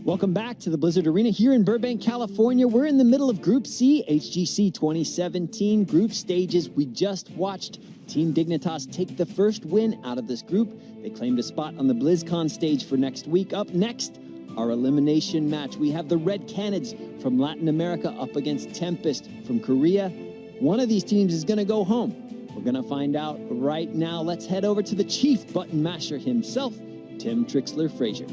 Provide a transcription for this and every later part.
Welcome back to the Blizzard Arena here in Burbank, California. We're in the middle of Group C, HGC 2017 group stages. We just watched Team Dignitas take the first win out of this group. They claimed a spot on the Blizzcon stage for next week. Up next, our elimination match. We have the Red Canids from Latin America up against Tempest from Korea. One of these teams is going to go home. We're going to find out right now. Let's head over to the chief button masher himself, Tim Trixler-Frazier.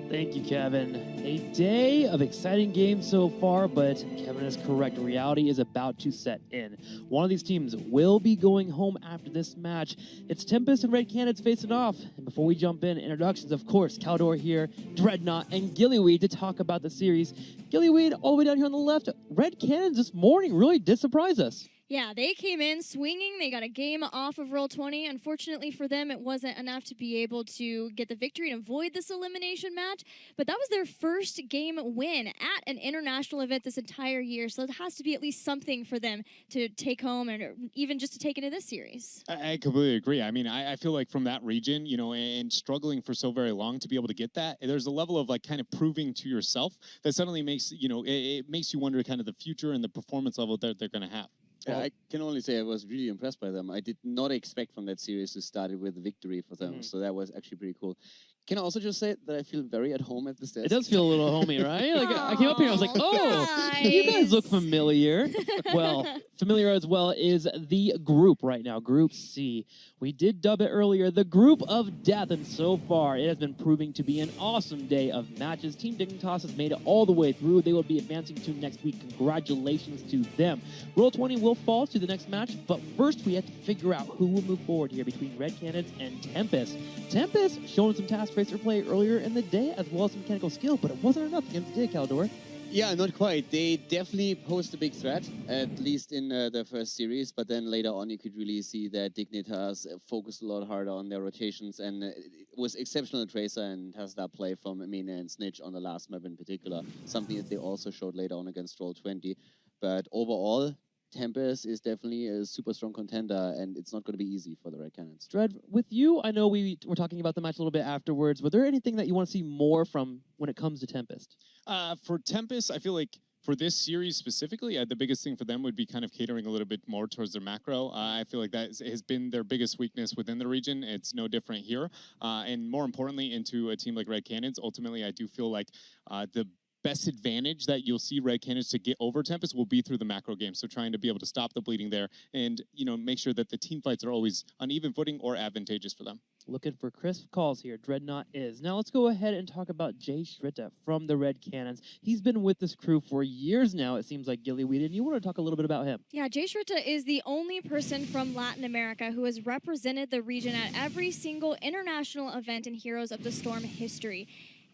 Thank you, Kevin. A day of exciting games so far, but Kevin is correct. Reality is about to set in. One of these teams will be going home after this match. It's Tempest and Red Canids facing off. And before we jump in, introductions, of course, Caldor here, Dreadnought, and Gillyweed to talk about the series. Gillyweed, all the way down here on the left. Red Canids this morning really did surprise us. Yeah, they came in swinging. They got a game off of Roll20. Unfortunately for them, it wasn't enough to be able to get the victory and avoid this elimination match. But that was their first game win at an international event this entire year. So it has to be at least something for them to take home and even just to take into this series. I completely agree. I mean, I feel like from that region, you know, and struggling for so very long to be able to get that, there's a level of like kind of proving to yourself that suddenly makes, you know, it makes you wonder kind of the future and the performance level that they're going to have. Yeah, I can only say I was really impressed by them. I did not expect from that series to start it with a victory for them, so that was actually pretty cool. Can I also just say that I feel very at home at this desk? It does feel a little homey, right? Like I came up here and I was like, oh, nice. you guys look familiar. Well, familiar as well is the group right now, Group C. We did dub it earlier, the Group of Death, and so far it has been proving to be an awesome day of matches. Team Dignitas has made it all the way through. They will be advancing to next week. Congratulations to them. Roll20 will fall to the next match, but first we have to figure out who will move forward here between Red Canids and Tempest. Tempest showing some task racer play earlier in the day, as well as some mechanical skill, but it wasn't enough against Dig, Caldor. Yeah, not quite. They definitely posed a big threat, at least in the first series, but then later on you could really see that Dignitas focused a lot harder on their rotations, and it was exceptional Tracer and has that play from Amina and Snitch on the last map in particular, something that they also showed later on against Roll20. But overall, Tempest is definitely a super strong contender, and it's not going to be easy for the Red Canids. Dread, with you, I know we were talking about the match a little bit afterwards. Was there anything that you want to see more from when it comes to Tempest? For Tempest, I feel like for this series specifically, the biggest thing for them would be kind of catering a little bit more towards their macro. I feel like that has been their biggest weakness within the region. It's no different here. And more importantly, into a team like Red Canids, ultimately, I do feel like the best advantage that you'll see Red Canids to get over Tempest will be through the macro game. So trying to be able to stop the bleeding there and, you know, make sure that the team fights are always on even footing or advantageous for them. Looking for crisp calls here, Dreadnought is. Now let's go ahead and talk about Jay Shritta from the Red Canids. He's been with this crew for years now, it seems like, Gillyweed, and you want to talk a little bit about him. Yeah, Jay Shritta is the only person from Latin America who has represented the region at every single international event in Heroes of the Storm history.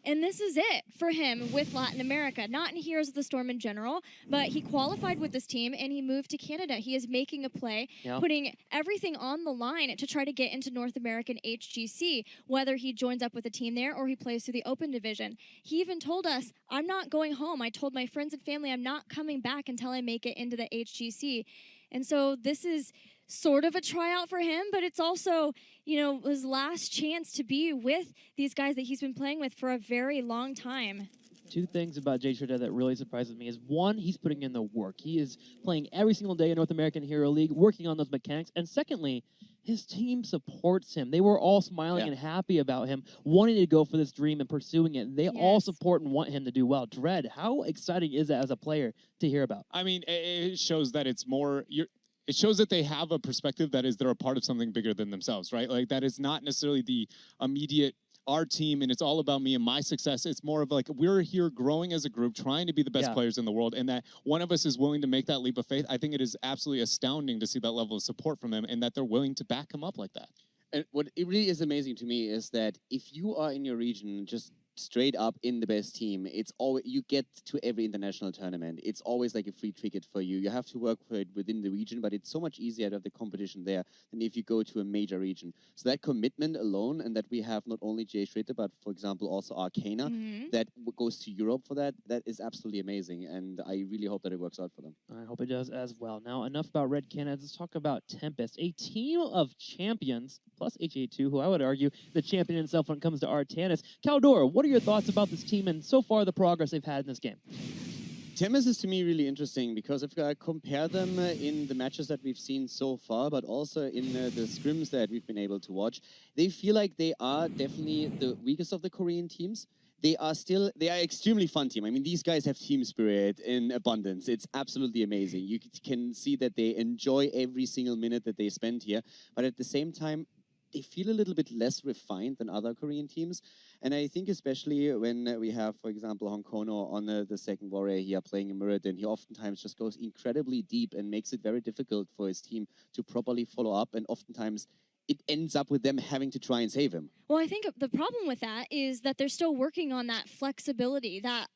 And this is it for him with Latin America, not in Heroes of the Storm in general, but he qualified with this team and he moved to Canada. He is making a play, putting everything on the line to try to get into North American HGC, whether he joins up with a team there or he plays through the Open Division. He even told us, I'm not going home. I told my friends and family I'm not coming back until I make it into the HGC. And so this is sort of a tryout for him, but it's also, you know, his last chance to be with these guys that he's been playing with for a very long time. Two things about Jay Shritta that really surprises me is, one, he's putting in the work. He is playing every single day in North American Hero League, working on those mechanics. And secondly, his team supports him. They were all smiling and happy about him, wanting to go for this dream and pursuing it. They all support and want him to do well. Dread, how exciting is that as a player to hear about? I mean, it shows that it's more... It shows that they have a perspective that is they're a part of something bigger than themselves, right? Like that is not necessarily the immediate our team and it's all about me and my success. It's more of like we're here growing as a group, trying to be the best players in the world, and that one of us is willing to make that leap of faith. I think it is absolutely astounding to see that level of support from them and that they're willing to back him up like that. And what it really is amazing to me is that if you are in your region just straight up in the best team, it's always, you get to every international tournament. It's always like a free ticket for you. You have to work for it within the region, but it's so much easier to have the competition there than if you go to a major region. So that commitment alone, and that we have not only Jay Schrader, but for example also Arcana, that goes to Europe for that, that is absolutely amazing. And I really hope that it works out for them. I hope it does as well. Now, enough about Red Canids. Let's talk about Tempest, a team of champions, plus HA2, who I would argue the champion himself when it comes to Artanis. Caldor, what are your thoughts about this team and so far the progress they've had in this game? Tempest is to me really interesting because if I compare them in the matches that we've seen so far, but also in the scrims that we've been able to watch, they feel like they are definitely the weakest of the Korean teams. They are extremely fun team. I mean, these guys have team spirit in abundance. It's absolutely amazing. You can see that they enjoy every single minute that they spend here, but at the same time, they feel a little bit less refined than other Korean teams. And I think especially when we have, for example, Hong Kono on the second warrior here playing a Muradin, he oftentimes just goes incredibly deep and makes it very difficult for his team to properly follow up, and oftentimes it ends up with them having to try and save him. Well, I think the problem with that is that they're still working on that flexibility, that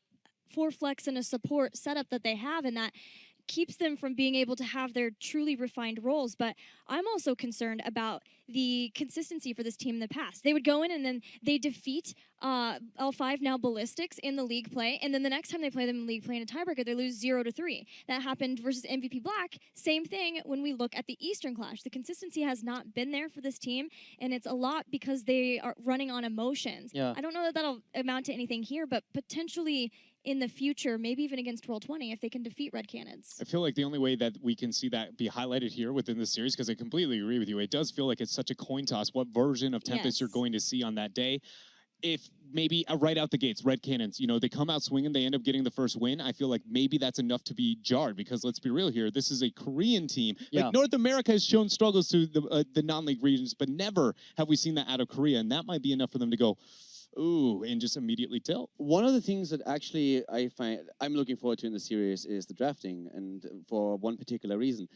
4-flex and a support setup that they have, and that keeps them from being able to have their truly refined roles. But I'm also concerned about the consistency for this team in the past. They would go in and then they defeat L5, now Ballistics, in the league play, and then the next time they play them in league play in a tiebreaker, they lose 0-3. That happened versus MVP Black. Same thing when we look at the Eastern Clash. The consistency has not been there for this team, and it's a lot because they are running on emotions. Yeah. I don't know that that'll amount to anything here, but potentially in the future, maybe even against Roll20, if they can defeat Red Canids. I feel like the only way that we can see that be highlighted here within the series, because I completely agree with you, it does feel like it's such a coin toss what version of Tempest you're going to see on that day. If maybe right out the gates, Red Canids, you know, they come out swinging, they end up getting the first win, I feel like maybe that's enough to be jarred, because let's be real here, this is a Korean team. Yeah. Like, North America has shown struggles to the non-league regions, but never have we seen that out of Korea, and that might be enough for them to go, ooh, and just immediately tilt. One of the things that actually I'm looking forward to in the series is the drafting, and for one particular reason.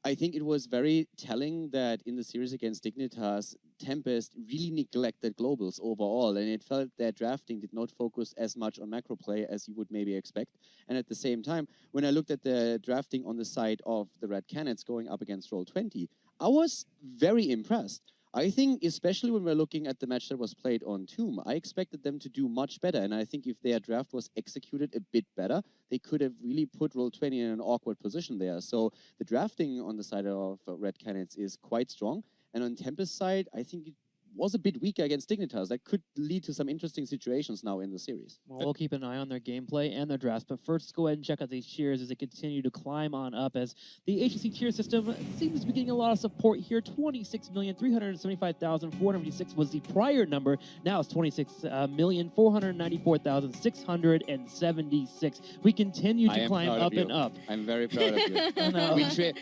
I think it was very telling that in the series against Dignitas, Tempest really neglected globals overall, and it felt that drafting did not focus as much on macro play as you would maybe expect. And at the same time, when I looked at the drafting on the side of the Red Canids going up against Roll20, I was very impressed. I think, especially when we're looking at the match that was played on Tomb, I expected them to do much better. And I think if their draft was executed a bit better, they could have really put Roll20 in an awkward position there. So the drafting on the side of Red Canids is quite strong. And on Tempest's side, I think it was a bit weaker against Dignitas. That could lead to some interesting situations now in the series. Well, we'll keep an eye on their gameplay and their drafts, but first let's go ahead and check out these cheers as they continue to climb on up, as the HGC tier system seems to be getting a lot of support here. 26,375,456 was the prior number. Now it's 26,494,676. We continue to climb up and up. I'm very proud of you. I know.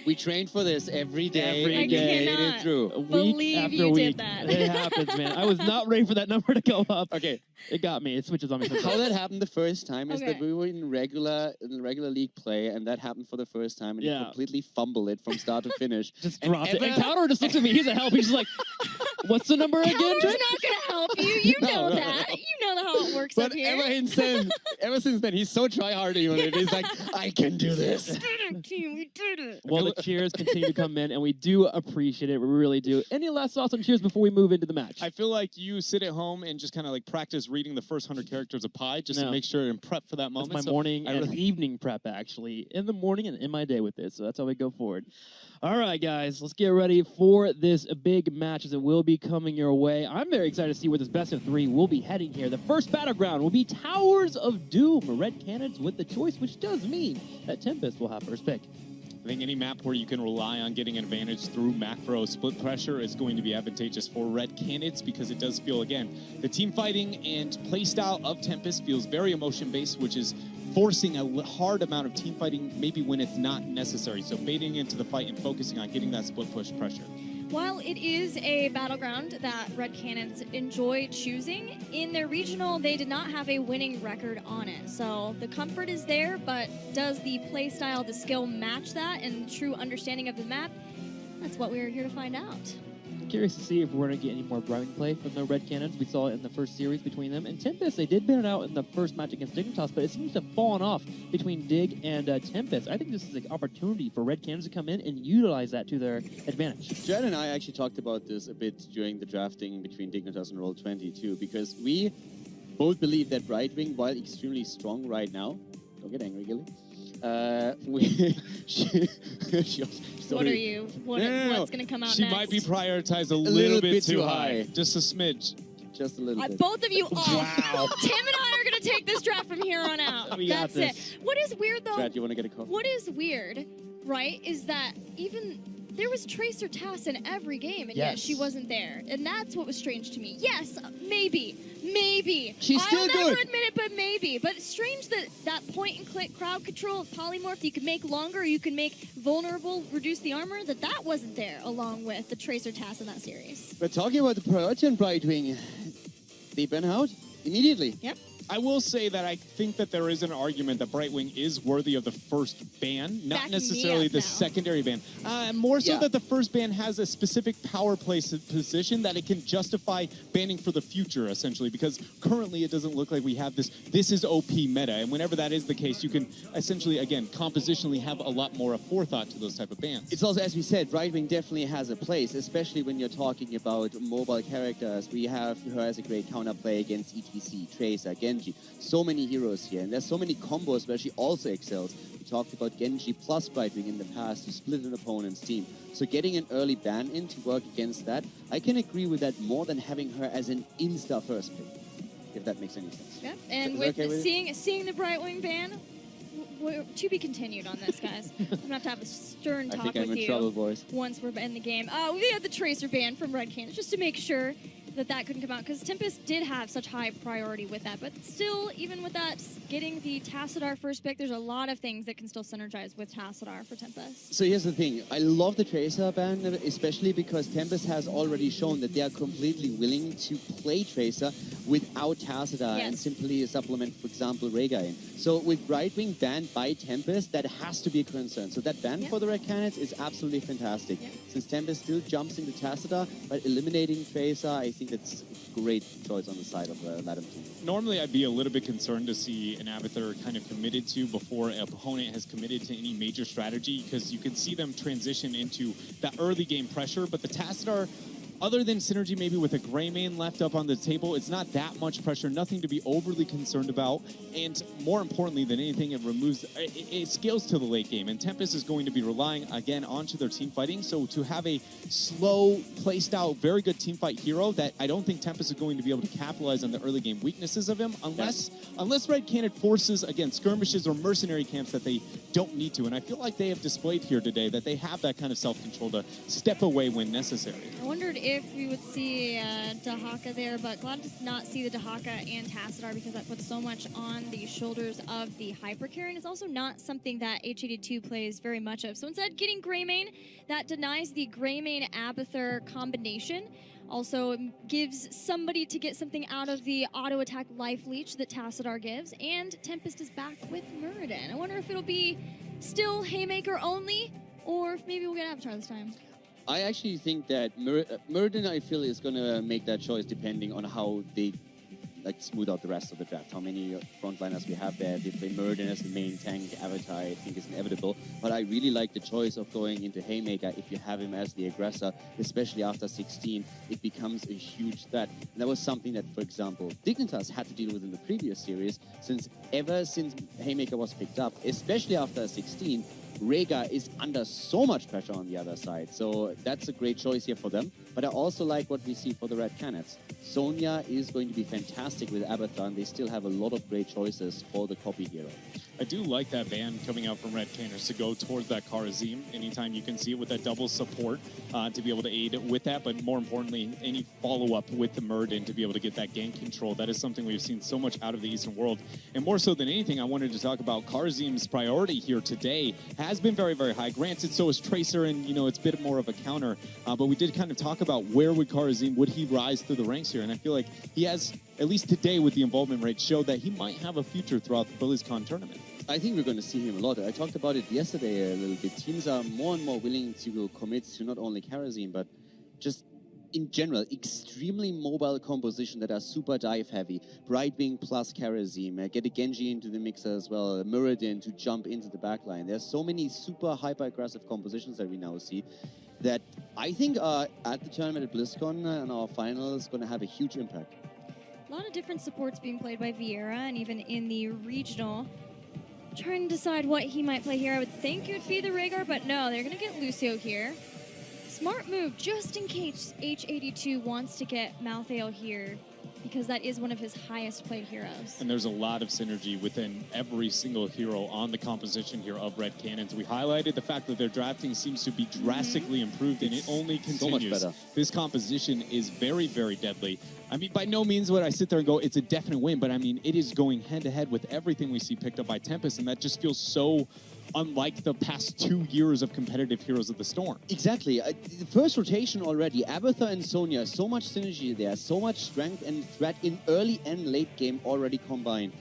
We trained for this every day. Every day. Made it through. Believe Week after you week. did that. It happens, man. I was not ready for that number to go up. Okay. It got me. It switches on me. How that happened the first time is that Okay. we were in regular league play, and that happened for the first time, and Yeah. you completely fumble it from start to finish. Just And dropped it. And ever- Counter just looks at me. He's a help. He's just like, what's the number again, Counter's Drake? not going to help you. You No, know no, that. no. You know how it works But up here. ever since then, he's so try-hardy on it. He's like, I can do this. We did it, team. We did it. Well, the cheers continue to come in, and we do appreciate it. We really do. Any last thoughts on cheers before we move into the match? I feel like you sit at home and just kind of like practice reading the first 100 characters of Pi just No. to make sure and prep for that That's moment. my So morning I and really- evening prep, actually. In the morning and in my day with this. So that's how we go forward. All right, guys. Let's get ready for this big match as it will be coming your way. I'm very excited to see where this best of three will be heading here. The first battleground will be Towers of Doom. Red Canids with the choice, which does mean that Tempest will have first pick. I think any map where you can rely on getting an advantage through macro split pressure is going to be advantageous for Red Canids, because it does feel, again, the team fighting and playstyle of Tempest feels very emotion-based, which is forcing a hard amount of team fighting maybe when it's not necessary. So baiting into the fight and focusing on getting that split push pressure. While it is a battleground that Red Canids enjoy choosing, in their regional, they did not have a winning record on it. So the comfort is there, but does the play style, the skill match that, and true understanding of the map? That's what we're here to find out. Curious to see if we're going to get any more browing play from the Red Canids. We saw it in the first series between them. And Tempest, they did ban it out in the first match against Dignitas, but it seems to have fallen off between Dig and Tempest. I think this is an opportunity for Red Canids to come in and utilize that to their advantage. Jen and I actually talked about this a bit during the drafting between Dignitas and Roll20 too, because we both believe that Right Wing, while extremely strong right now, don't get angry, Gilly. What are you? No. What's going to come out She next? might be prioritized a little little bit bit too too high. high. Just a smidge. Just a little bit. Both of you off. Wow. Tim and I are going to take this draft from here on out. We got That's this. it. What is weird, though? Brad, you want to get a coffee? What is weird, right, is that even there was Tracer Tass in every game, and yet Yes. she wasn't there. And that's what was strange to me. Yes, maybe. She's still I'll never good. admit it, but maybe. But it's strange that that point-and-click crowd control of Polymorph you can make longer, you can make vulnerable, reduce the armor, that wasn't there along with the Tracer Tass in that series. We're talking about the priority on Brightwing. They burn out immediately. Yep. I will say that I think that there is an argument that Brightwing is worthy of the first ban, not Backing me necessarily up the now. secondary ban. More so Yeah. that the first ban has a specific power play position that it can justify banning for the future, essentially, because currently it doesn't look like we have this is OP meta, and whenever that is the case, you can essentially, again, compositionally have a lot more forethought to those type of bans. It's also, as we said, Brightwing definitely has a place, especially when you're talking about mobile characters. We have her as a great counterplay against ETC, Tracer, Genji. So many heroes here, and there's so many combos where she also excels. We talked about Genji plus Brightwing in the past to split an opponent's team. So getting an early ban in to work against that, I can agree with that more than having her as an insta first pick, if that makes any sense. Yep. And Is that with okay with you? seeing the Brightwing ban, to be continued on this, guys. I'm going to have a stern I talk think I'm with in you trouble, boys. once we're in the game. We had the Tracer ban from Red Canids just to make sure that couldn't come out, because Tempest did have such high priority with that. But still, even with that, getting the Tassadar first pick, there's a lot of things that can still synergize with Tassadar for Tempest. So here's the thing. I love the Tracer ban, especially because Tempest has already shown that they are completely willing to play Tracer without Tassadar and Yes. simply supplement, for example, Rhaegar in. So with Brightwing banned by Tempest, that has to be a concern. So that ban Yep. for the Red Canids is absolutely fantastic. Yep. Since Tempest still jumps into Tassadar, but eliminating Tracer, I think that's a great choice on the side of the Latam team. Normally, I'd be a little bit concerned to see an Abathur kind of committed to before an opponent has committed to any major strategy, because you can see them transition into that early game pressure. But the Tassadar, other than synergy maybe with a Greymane left up on the table, it's not that much pressure, nothing to be overly concerned about. And more importantly than anything, it scales to the late game. And Tempest is going to be relying, again, onto their team fighting. So to have a slow, placed out, very good team fight hero that I don't think Tempest is going to be able to capitalize on the early game weaknesses of him unless Red Canid forces, again, skirmishes or mercenary camps that they don't need to. And I feel like they have displayed here today that they have that kind of self-control to step away when necessary. I wondered if we would see Dahaka there, but glad to not see the Dahaka and Tassadar, because that puts so much on the shoulders of the Hyper Carry, and it's also not something that H82 plays very much of. So instead, getting Greymane, that denies the Greymane-Abathur combination. Also gives somebody to get something out of the auto-attack life leech that Tassadar gives, and Tempest is back with Muradin. I wonder if it'll be still Haymaker only, or if maybe we'll get Avatar this time. I actually think that Muradin, I feel, is going to make that choice depending on how they smooth out the rest of the draft. How many frontliners we have there. If they play Muradin as the main tank, Avatar, I think is inevitable. But I really like the choice of going into Haymaker if you have him as the aggressor, especially after 16. It becomes a huge threat. And that was something that, for example, Dignitas had to deal with in the previous series, since Haymaker was picked up, especially after 16, Rhaegar is under so much pressure on the other side. So that's a great choice here for them. But I also like what we see for the Red Canids. Sonya is going to be fantastic with Abathur, and they still have a lot of great choices for the copy hero. I do like that ban coming out from Red Canids to go towards that Kharazim anytime you can see it with that double support to be able to aid with that, but more importantly, any follow-up with the Muradin to be able to get that gank control. That is something we've seen so much out of the Eastern world. And more so than anything, I wanted to talk about Kharazim's priority here today has been very, very high. Granted, so is Tracer, and it's a bit more of a counter, but we did kind of talk about where would he rise through the ranks here, and I feel like he has, at least today with the involvement rate, showed that he might have a future throughout the Blizzcon tournament. I think we're going to see him a lot. I talked about it yesterday a little bit. Teams are more and more willing to commit to not only Kharazim, but just in general, extremely mobile composition that are super dive heavy. Brightwing plus Kharazim, get a Genji into the mixer as well, Muradin to jump into the backline. There's so many super hyper aggressive compositions that we now see that I think at the tournament at Blizzcon and our finals is going to have a huge impact. A lot of different supports being played by Vieira, and even in the regional. Trying to decide what he might play here. I would think it would be the Rhaegar, but no, they're going to get Lucio here. Smart move, just in case H82 wants to get Malthael here, because that is one of his highest played heroes. And there's a lot of synergy within every single hero on the composition here of Red Canids. We highlighted the fact that their drafting seems to be drastically improved, and it only continues. So much better. This composition is very, very deadly. I mean, by no means would I sit there and go, it's a definite win, but I mean, it is going head-to-head with everything we see picked up by Tempest, and that just feels so unlike the past 2 years of competitive Heroes of the Storm. Exactly. The first rotation already, Abathur and Sonya, so much synergy there, so much strength and threat in early and late game already combined.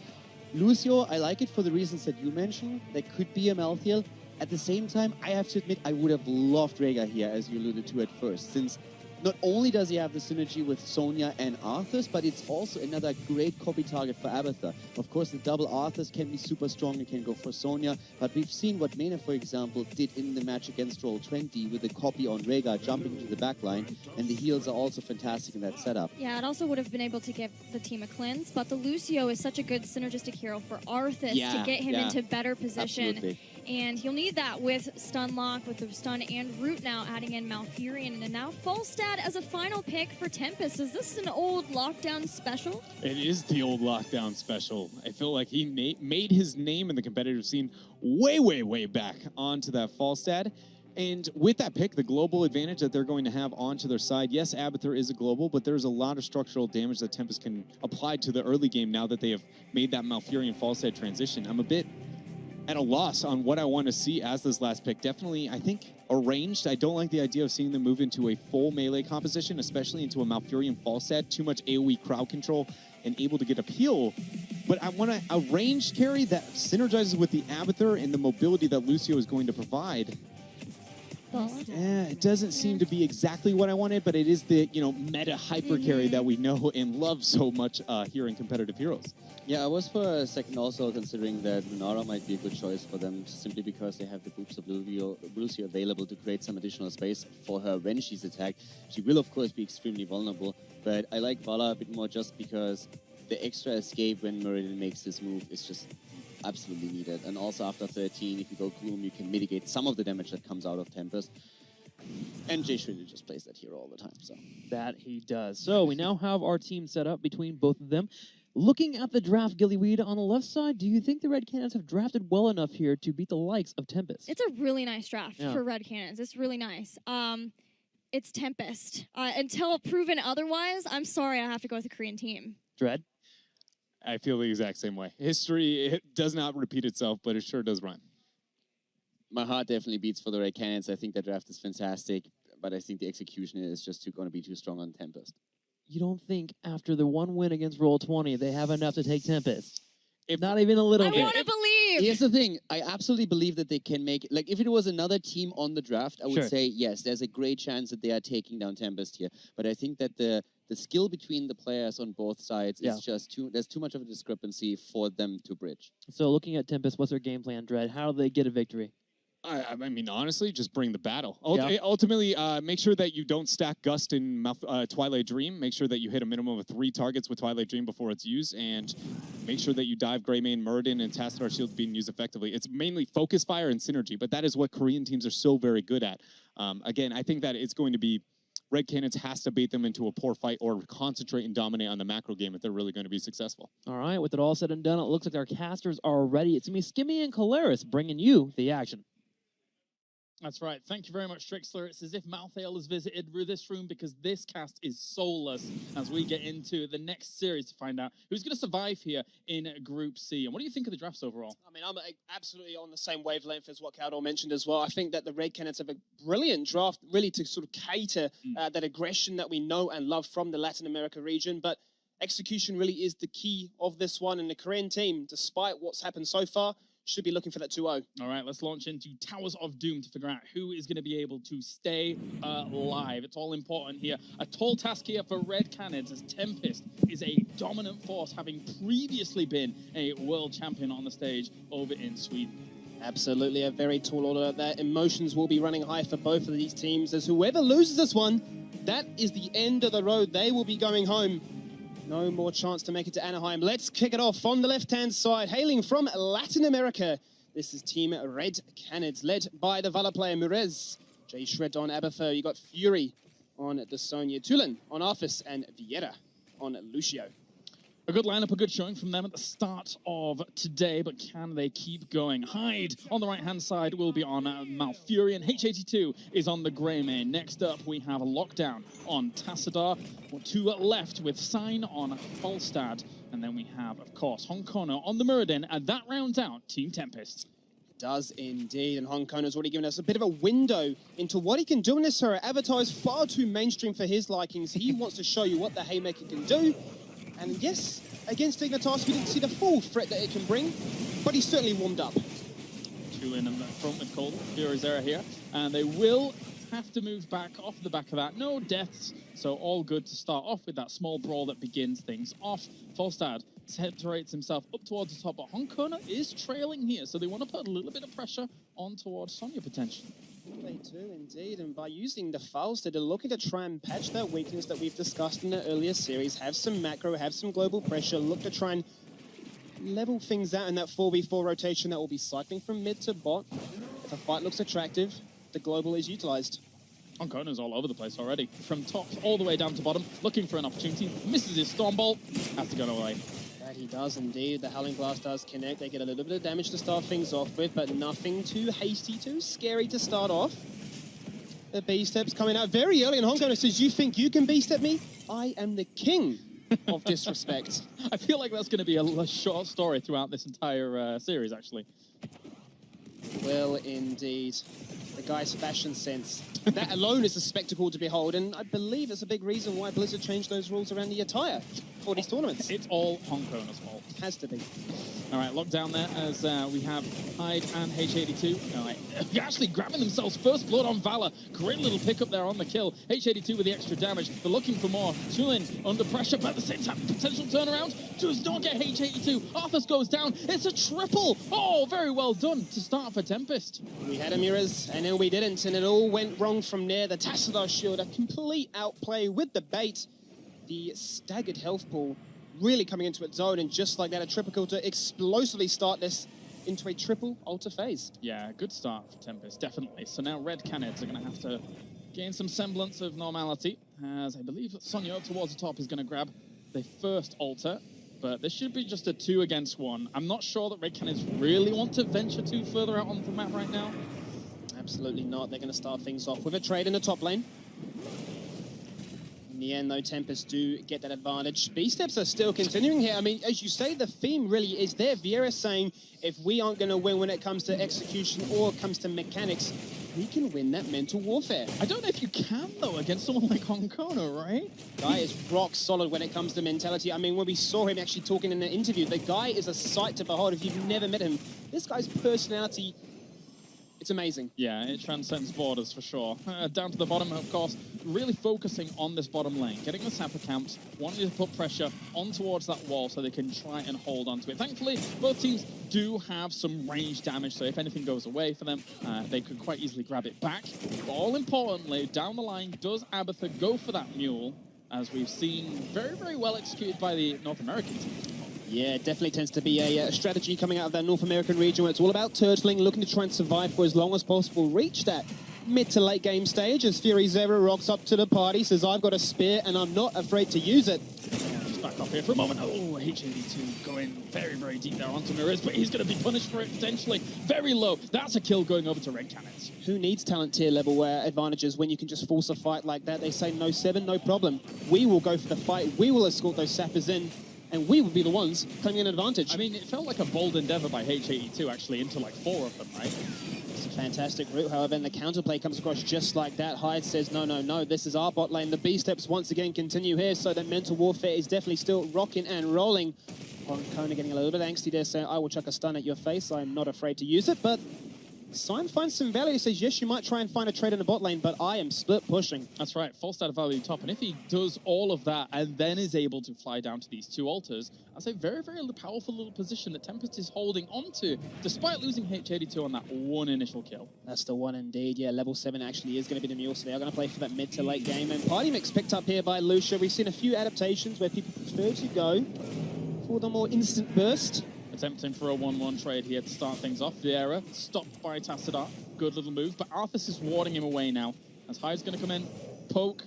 Lucio, I like it for the reasons that you mentioned. There could be a Malthael. At the same time, I have to admit, I would have loved Rhaegar here, as you alluded to at first, since not only does he have the synergy with Sonya and Arthas, but it's also another great copy target for Abathur. Of course, the double Arthas can be super strong and can go for Sonya, but we've seen what Mena, for example, did in the match against Roll20 with the copy on Rhaegar jumping into the backline, and the heals are also fantastic in that setup. Yeah, it also would have been able to give the team a cleanse, but the Lucio is such a good synergistic hero for Arthas to get him into better position. Absolutely. And he'll need that with Stun Lock, with the Stun and Root now, adding in Malfurion, and now Falstad as a final pick for Tempest. Is this an old lockdown special? It is the old lockdown special. I feel like he made his name in the competitive scene way, way, way back onto that Falstad. And with that pick, the global advantage that they're going to have onto their side, yes, Abathur is a global, but there's a lot of structural damage that Tempest can apply to the early game now that they have made that Malfurion Falstad transition. I'm a bit at a loss on what I want to see as this last pick. Definitely, I think, arranged. I don't like the idea of seeing them move into a full melee composition, especially into a Malfurion Falstad. Too much AoE crowd control and able to get appeal. But I want a ranged carry that synergizes with the Abathur and the mobility that Lucio is going to provide. Yeah, it doesn't seem to be exactly what I wanted, but it is the, meta hyper carry that we know and love so much here in competitive Heroes. Yeah, I was for a second also considering that Lunara might be a good choice for them, simply because they have the Boops of Lucio available to create some additional space for her when she's attacked. She will, of course, be extremely vulnerable, but I like Vala a bit more just because the extra escape when Meridian makes this move is just absolutely needed. And also after 13, if you go Gloom, you can mitigate some of the damage that comes out of Tempest. And Jay Shredder just plays that hero all the time. So that he does. So we now have our team set up between both of them. Looking at the draft, Gillyweed, on the left side, do you think the Red Canids have drafted well enough here to beat the likes of Tempest? It's a really nice draft for Red Canids. It's really nice. It's Tempest. Until proven otherwise, I'm sorry, I have to go with the Korean team. Dread? I feel the exact same way. History, it does not repeat itself, but it sure does rhyme. My heart definitely beats for the Red Canids. I think the draft is fantastic, but I think the execution is just going to be too strong on Tempest. You don't think after the one win against Roll20, they have enough to take Tempest? If not even a little bit. I want to believe! Here's the thing. I absolutely believe that they can make it. Like, if it was another team on the draft, I would say, yes, there's a great chance that they are taking down Tempest here. But I think that the skill between the players on both sides is just there's too much of a discrepancy for them to bridge. So looking at Tempest, what's their game plan, Dread? How do they get a victory? I mean, honestly, just bring the battle. Ultimately, make sure that you don't stack Gust in Twilight Dream. Make sure that you hit a minimum of 3 targets with Twilight Dream before it's used, and make sure that you dive Greymane, Muradin, and Tassadar Shield being used effectively. It's mainly focus fire and synergy, but that is what Korean teams are so very good at. Again, I think that it's going to be Red Canids has to bait them into a poor fight or concentrate and dominate on the macro game if they're really going to be successful. All right, with it all said and done, it looks like our casters are ready. It's going to be Skimmy and Caleris bringing you the action. That's right. Thank you very much, Trixler. It's as if Malthael has visited this room because this cast is soulless as we get into the next series to find out who's going to survive here in Group C. And what do you think of the drafts overall? I mean, I'm absolutely on the same wavelength as what Caldor mentioned as well. I think that the Red Canids have a brilliant draft, really to sort of cater that aggression that we know and love from the Latin America region. But execution really is the key of this one. And the Korean team, despite what's happened so far, should be looking for that 2-0. All right, let's launch into Towers of Doom to figure out who is going to be able to stay alive. It's all important here. A tall task here for Red Canids as Tempest is a dominant force, having previously been a world champion on the stage over in Sweden. Absolutely, a very tall order there. Emotions will be running high for both of these teams, as whoever loses this one, that is the end of the road. They will be going home. No more chance to make it to Anaheim. Let's kick it off on the left-hand side, hailing from Latin America. This is Team Red Canids, led by the Valor player Murez. Jay Shred on Abathur. You got Fury on the Sonya. Tulin on Arthas. And Vieira on Lucio. A good lineup, a good showing from them at the start of today, but can they keep going? Hyde on the right-hand side will be on Malfurion. H82 is on the Grey Mane. Next up, we have a Lockdown on Tassadar. 2 left with Sign on Falstad. And then we have, of course, Honkono on the Muradin, and that rounds out Team Tempest. Does indeed, and Honkono's already given us a bit of a window into what he can do in this hero. Avatar is far too mainstream for his likings. He wants to show you what the Haymaker can do. And yes, against Dignitas, we didn't see the full threat that it can bring, but he's certainly warmed up. 2 in the front with Cold Fury's era here, and they will have to move back off the back of that. No deaths, so all good to start off with that small brawl that begins things off. Falstad separates himself up towards the top, but Honkono is trailing here, so they want to put a little bit of pressure on towards Sonya potentially. They do indeed, and by using the Falstad, they're looking to try and patch that weakness that we've discussed in the earlier series, have some macro, have some global pressure, look to try and level things out in that 4v4 rotation that will be cycling from mid to bot. If a fight looks attractive, the global is utilized. Honkono's all over the place already, from top all the way down to bottom, looking for an opportunity, misses his Storm Bolt, has to go away. That he does indeed. The Howling Blast does connect. They get a little bit of damage to start things off with, but nothing too hasty, too scary to start off. The B-Step's coming out very early, and Honkono says, "You think you can B-Step me? I am the king of disrespect." I feel like that's going to be a short story throughout this entire series, actually. Well, indeed. The guy's fashion sense. That alone is a spectacle to behold, and I believe it's a big reason why Blizzard changed those rules around the attire for these tournaments. It's all Honkono's fault. Has to be. All right, locked down there as we have Hyde and H82. All right, actually grabbing themselves first blood on Valor. Great little pickup there on the kill. H82 with the extra damage. They're looking for more. Tulin under pressure, but at the same time, potential turnaround. Does not get H82. Arthas goes down. It's a triple. Oh, very well done to start for Tempest. We had a mirrors, and then we didn't, and it all went wrong from there. The Tassadar shield, a complete outplay with the bait. The staggered health pool really coming into its zone, and just like that, a triple kill to explosively start this into a triple alter phase. Yeah, good start for Tempest, definitely. So now Red Canids are going to have to gain some semblance of normality, as I believe Sonya up towards the top is going to grab the first altar, but this should be just a 2 against 1. I'm not sure that Red Canids really want to venture too further out onto the map right now. Absolutely not. They're going to start things off with a trade in the top lane. In the end, though, Tempest do get that advantage. B-Steps are still continuing here. I mean, as you say, the theme really is there. Vieira saying, if we aren't going to win when it comes to execution or it comes to mechanics, we can win that mental warfare. I don't know if you can, though, against someone like Honkono, right? Guy is rock solid when it comes to mentality. I mean, when we saw him actually talking in an interview, the guy is a sight to behold. If you've never met him, this guy's personality, it's amazing. Yeah, it transcends borders for sure. Down to the bottom, of course, really focusing on this bottom lane, getting the sapper camps, wanting to put pressure on towards that wall so they can try and hold on to it. Thankfully, both teams do have some range damage, so if anything goes away for them, they could quite easily grab it back. But all importantly, down the line, does Abathur go for that mule, as we've seen very, very well executed by the North American team. Yeah, it definitely tends to be a strategy coming out of that North American region where it's all about turtling, looking to try and survive for as long as possible. Reach that mid to late game stage as Fury Zero rocks up to the party, says, I've got a spear and I'm not afraid to use it. Just back up here for a moment. Oh, H82 going very, very deep there onto Mirrors, but he's going to be punished for it potentially. Very low. That's a kill going over to Red Canids. Who needs talent tier level advantages when you can just force a fight like that? They say no 7, no problem. We will go for the fight. We will escort those sappers in. And we would be the ones claiming an advantage. I mean, it felt like a bold endeavor by H82, actually, into like 4 of them, right? It's a fantastic route, however, and the counterplay comes across just like that. Hyde says, no, no, no, this is our bot lane. The B-Steps once again continue here, so that mental warfare is definitely still rocking and rolling. Honkono getting a little bit angsty there, saying, I will chuck a stun at your face. I'm not afraid to use it, but Sign finds some value. He says, yes, you might try and find a trade in the bot lane, but I am split pushing. That's right, Falstad value top. And if he does all of that and then is able to fly down to these 2 altars, that's a very, very powerful little position that Tempest is holding onto, despite losing H82 on that 1 initial kill. That's the one indeed. Yeah, level 7 actually is going to be the mule, so they are going to play for that mid to late game. And party mix picked up here by Lucia. We've seen a few adaptations where people prefer to go for the more instant burst. Attempting for a 1-1 trade here to start things off. Vieira stopped by Tassadar. Good little move, but Arthas is warding him away now. As Hyde's going to come in, poke.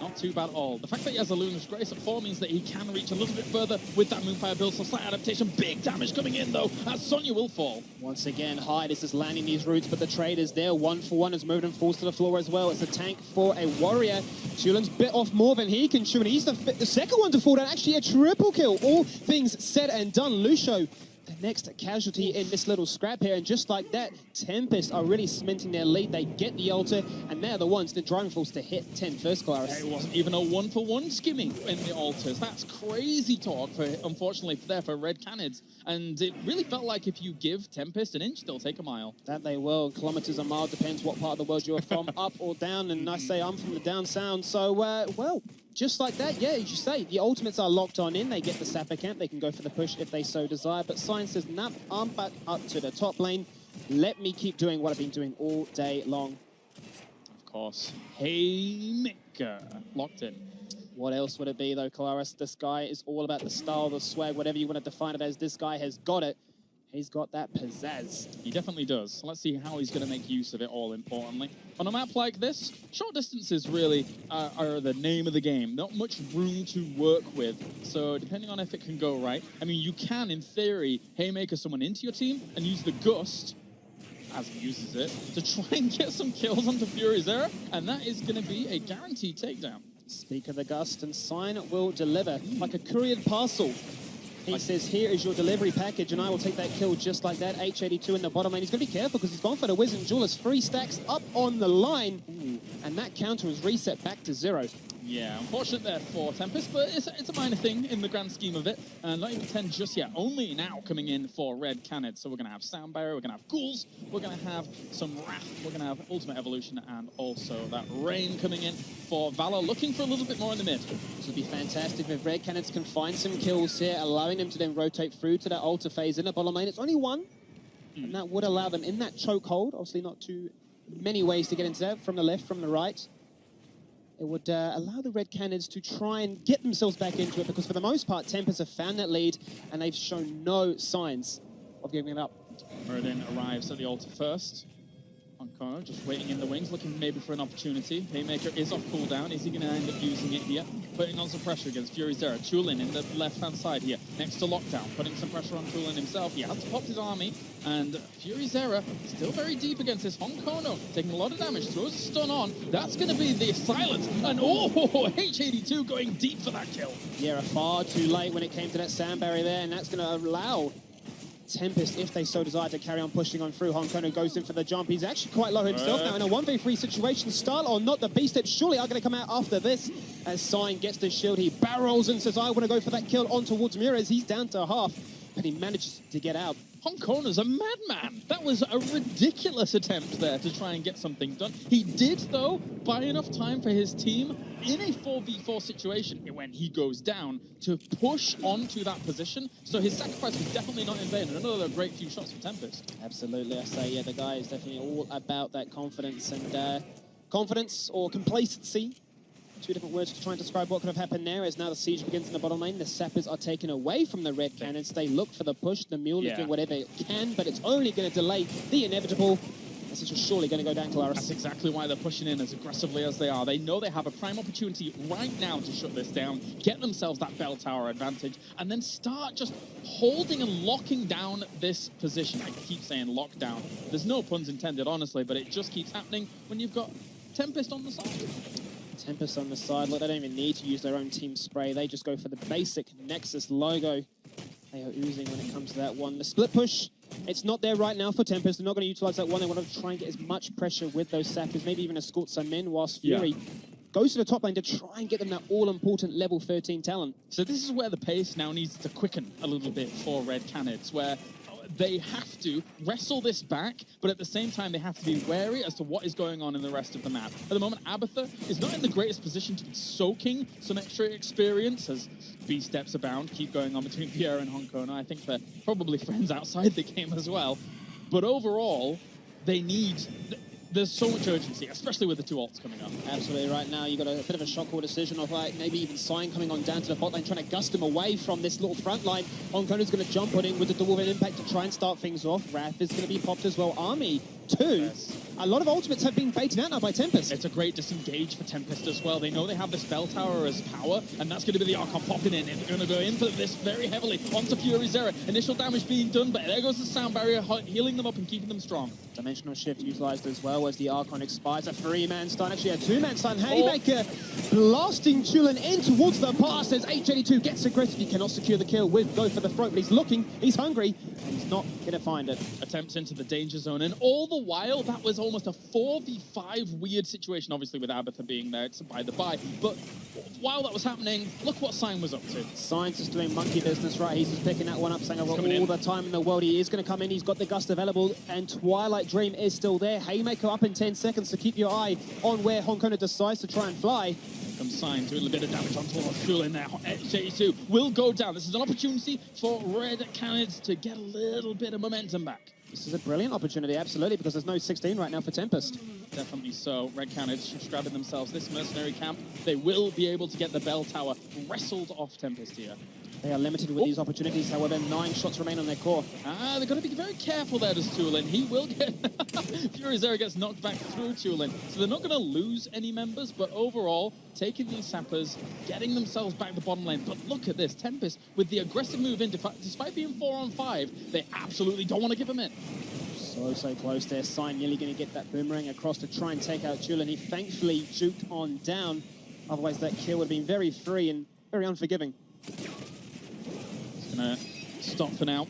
Not too bad at all. The fact that he has a Luna's Grace at 4 means that he can reach a little bit further with that Moonfire build, so slight adaptation. Big damage coming in, though, as Sonya will fall. Once again, Hyde is just landing these roots, but the trade is there. 1-for-1 as Moden falls to the floor as well. It's a tank for a warrior. Chulin's bit off more than he can chew, and he's the second one to fall down. Actually, a triple kill. All things said and done. Lucio, the next casualty in this little scrap here, and just like that, Tempest are really cementing their lead. They get the altar, and they're the ones, the driving force to hit 10 first, Claris. It wasn't even a 1-for-1 skimming in the altars. That's crazy talk, unfortunately, for Red Canids. And it really felt like if you give Tempest an inch, they'll take a mile. That they will. Kilometers a mile, depends what part of the world you're from, up or down. And I say I'm from the down sound, so, well, just like that, yeah, as you say, the ultimates are locked on in. They get the Sapper camp. They can go for the push if they so desire. But Science says, nah, I'm back up to the top lane. Let me keep doing what I've been doing all day long. Of course. Haymaker. Locked in. What else would it be, though, Claris? This guy is all about the style, the swag, whatever you want to define it as. This guy has got it. He's got that pizzazz. He definitely does. So let's see how he's going to make use of it, all importantly. On a map like this, short distances really are the name of the game. Not much room to work with. So depending on if it can go right, I mean, you can, in theory, haymaker someone into your team and use the Gust, as he uses it, to try and get some kills onto Fury's Era, and that is going to be a guaranteed takedown. Speak of the Gust, and Sign will deliver like a couriered parcel. He says, here is your delivery package, and I will take that kill just like that. H82 in the bottom lane. He's going to be careful because he's gone for the Wiz and Jewelers. 3 stacks up on the line. And that counter is reset back to 0. Yeah, unfortunate there for Tempest, but it's a minor thing in the grand scheme of it. And not even 10 just yet. Only now coming in for Red Canids. So we're going to have Sound Barrier, we're going to have Ghouls, we're going to have some Wrath, we're going to have Ultimate Evolution, and also that Rain coming in for Valor, looking for a little bit more in the mid. This would be fantastic if Red Canids can find some kills here, allowing them to then rotate through to that altar phase in the bottom lane. It's only 1, and that would allow them in that chokehold. Obviously not too many ways to get into that, from the left, from the right. It would allow the Red Canids to try and get themselves back into it, because for the most part, Tempest have found that lead, and they've shown no signs of giving it up. Murden arrives at the altar first. Onkono just waiting in the wings, looking maybe for an opportunity. Haymaker is off cooldown. Is he going to end up using it here? Putting on some pressure against Fury's Era. Chulin in the left-hand side here, next to Lockdown, putting some pressure on Chulin himself. He has to pop his army, and Fury's Era still very deep against this Honkono, taking a lot of damage, throws a stun on. That's going to be the silence, and oh, H82 going deep for that kill. Yeah, far too late when it came to that Sound Barrier there, and that's going to allow Tempest, if they so desire, to carry on pushing on through. Honkono goes in for the jump. He's actually quite low himself now in a 1v3 situation. Style or not, the beast steps surely are going to come out after this. As Sign gets the shield, he barrels and says, I want to go for that kill on towards Mures. He's down to half, but he manages to get out. Honkono's a madman. That was a ridiculous attempt there to try and get something done. He did, though, buy enough time for his team in a 4v4 situation when he goes down to push onto that position. So his sacrifice was definitely not in vain. And another great few shots for Tempest. Absolutely. I say, yeah, the guy is definitely all about that confidence. And confidence or complacency, 2 different words to try and describe what could have happened there, as now the siege begins in the bottom lane. The sappers are taken away from the Red Canids. They look for the push. The mule is doing whatever it can, but it's only going to delay the inevitable. This is surely going to go down, Claris. That's exactly why they're pushing in as aggressively as they are. They know they have a prime opportunity right now to shut this down, get themselves that bell tower advantage, and then start just holding and locking down this position. I keep saying lockdown. There's no puns intended, honestly, but it just keeps happening when you've got Tempest on the side. Tempest on the side. Look, they don't even need to use their own team spray. They just go for the basic Nexus logo. They are oozing when it comes to that one. The split push, it's not there right now for Tempest. They're not going to utilize that one. They want to try and get as much pressure with those sappers, maybe even escort some in, whilst Fury goes to the top lane to try and get them that all-important level 13 talent. So this is where the pace now needs to quicken a little bit for Red Canids, where they have to wrestle this back, but at the same time, they have to be wary as to what is going on in the rest of the map. At the moment, Abatha is not in the greatest position to be soaking some extra experience as B-steps abound, keep going on between Viera and Honkono. I think they're probably friends outside the game as well. But overall, they need... There's so much urgency, especially with the 2 ults coming up. Absolutely. Right now, you've got a bit of a shock or decision of like maybe even Sign coming on down to the bot lane, trying to gust him away from this little front line. Honkono's going to jump on in with the Dwarven Impact to try and start things off. Wrath is going to be popped as well. Army 2. A lot of ultimates have been baited out now by Tempest. It's a great disengage for Tempest as well. They know they have this bell tower as power, and that's going to be the Archon popping in. And they're going to go in for this very heavily onto Fury Zera. Initial damage being done, but there goes the sound barrier, healing them up and keeping them strong. Dimensional shift utilized as well as the Archon expires. A 3-man stun, actually a 2-man stun. Haymaker blasting Chulin in towards the pass as H82 gets aggressive. He cannot secure the kill with Go for the throat, but he's looking, he's hungry, and he's not going to find it. Attempts into the danger zone, and all the while, that was almost a 4v5 weird situation, obviously with Abatha being there, it's by the by, but while that was happening, look what Sign was up to. Science is doing monkey business, right? He's just picking that one up, saying, I've got all the time in the world. He is going to come in, he's got the gust available, and Twilight Dream is still there. Haymaker up in 10 seconds, so keep your eye on where Honkona decides to try and fly. Here comes Sign doing a bit of damage onto Fuel in there. H82 will go down. This is an opportunity for Red Canids to get a little bit of momentum back. This is a brilliant opportunity, absolutely, because there's no 16 right now for Tempest. Definitely so. Red Canids strapping themselves this mercenary camp. They will be able to get the bell tower wrestled off Tempest here. They are limited with these opportunities, however, 9 shots remain on their core. They've got to be very careful there, does Tulin. He will get... Fury Zera gets knocked back through Tulin. So they're not going to lose any members, but overall, taking these sappers, getting themselves back the bottom lane. But look at this, Tempest, with the aggressive move in, despite being 4-on-5, they absolutely don't want to give him in. So close there. Sign nearly going to get that boomerang across to try and take out Chulin. He thankfully juked on down. Otherwise, that kill would have been very free and very unforgiving. Gonna stop for now.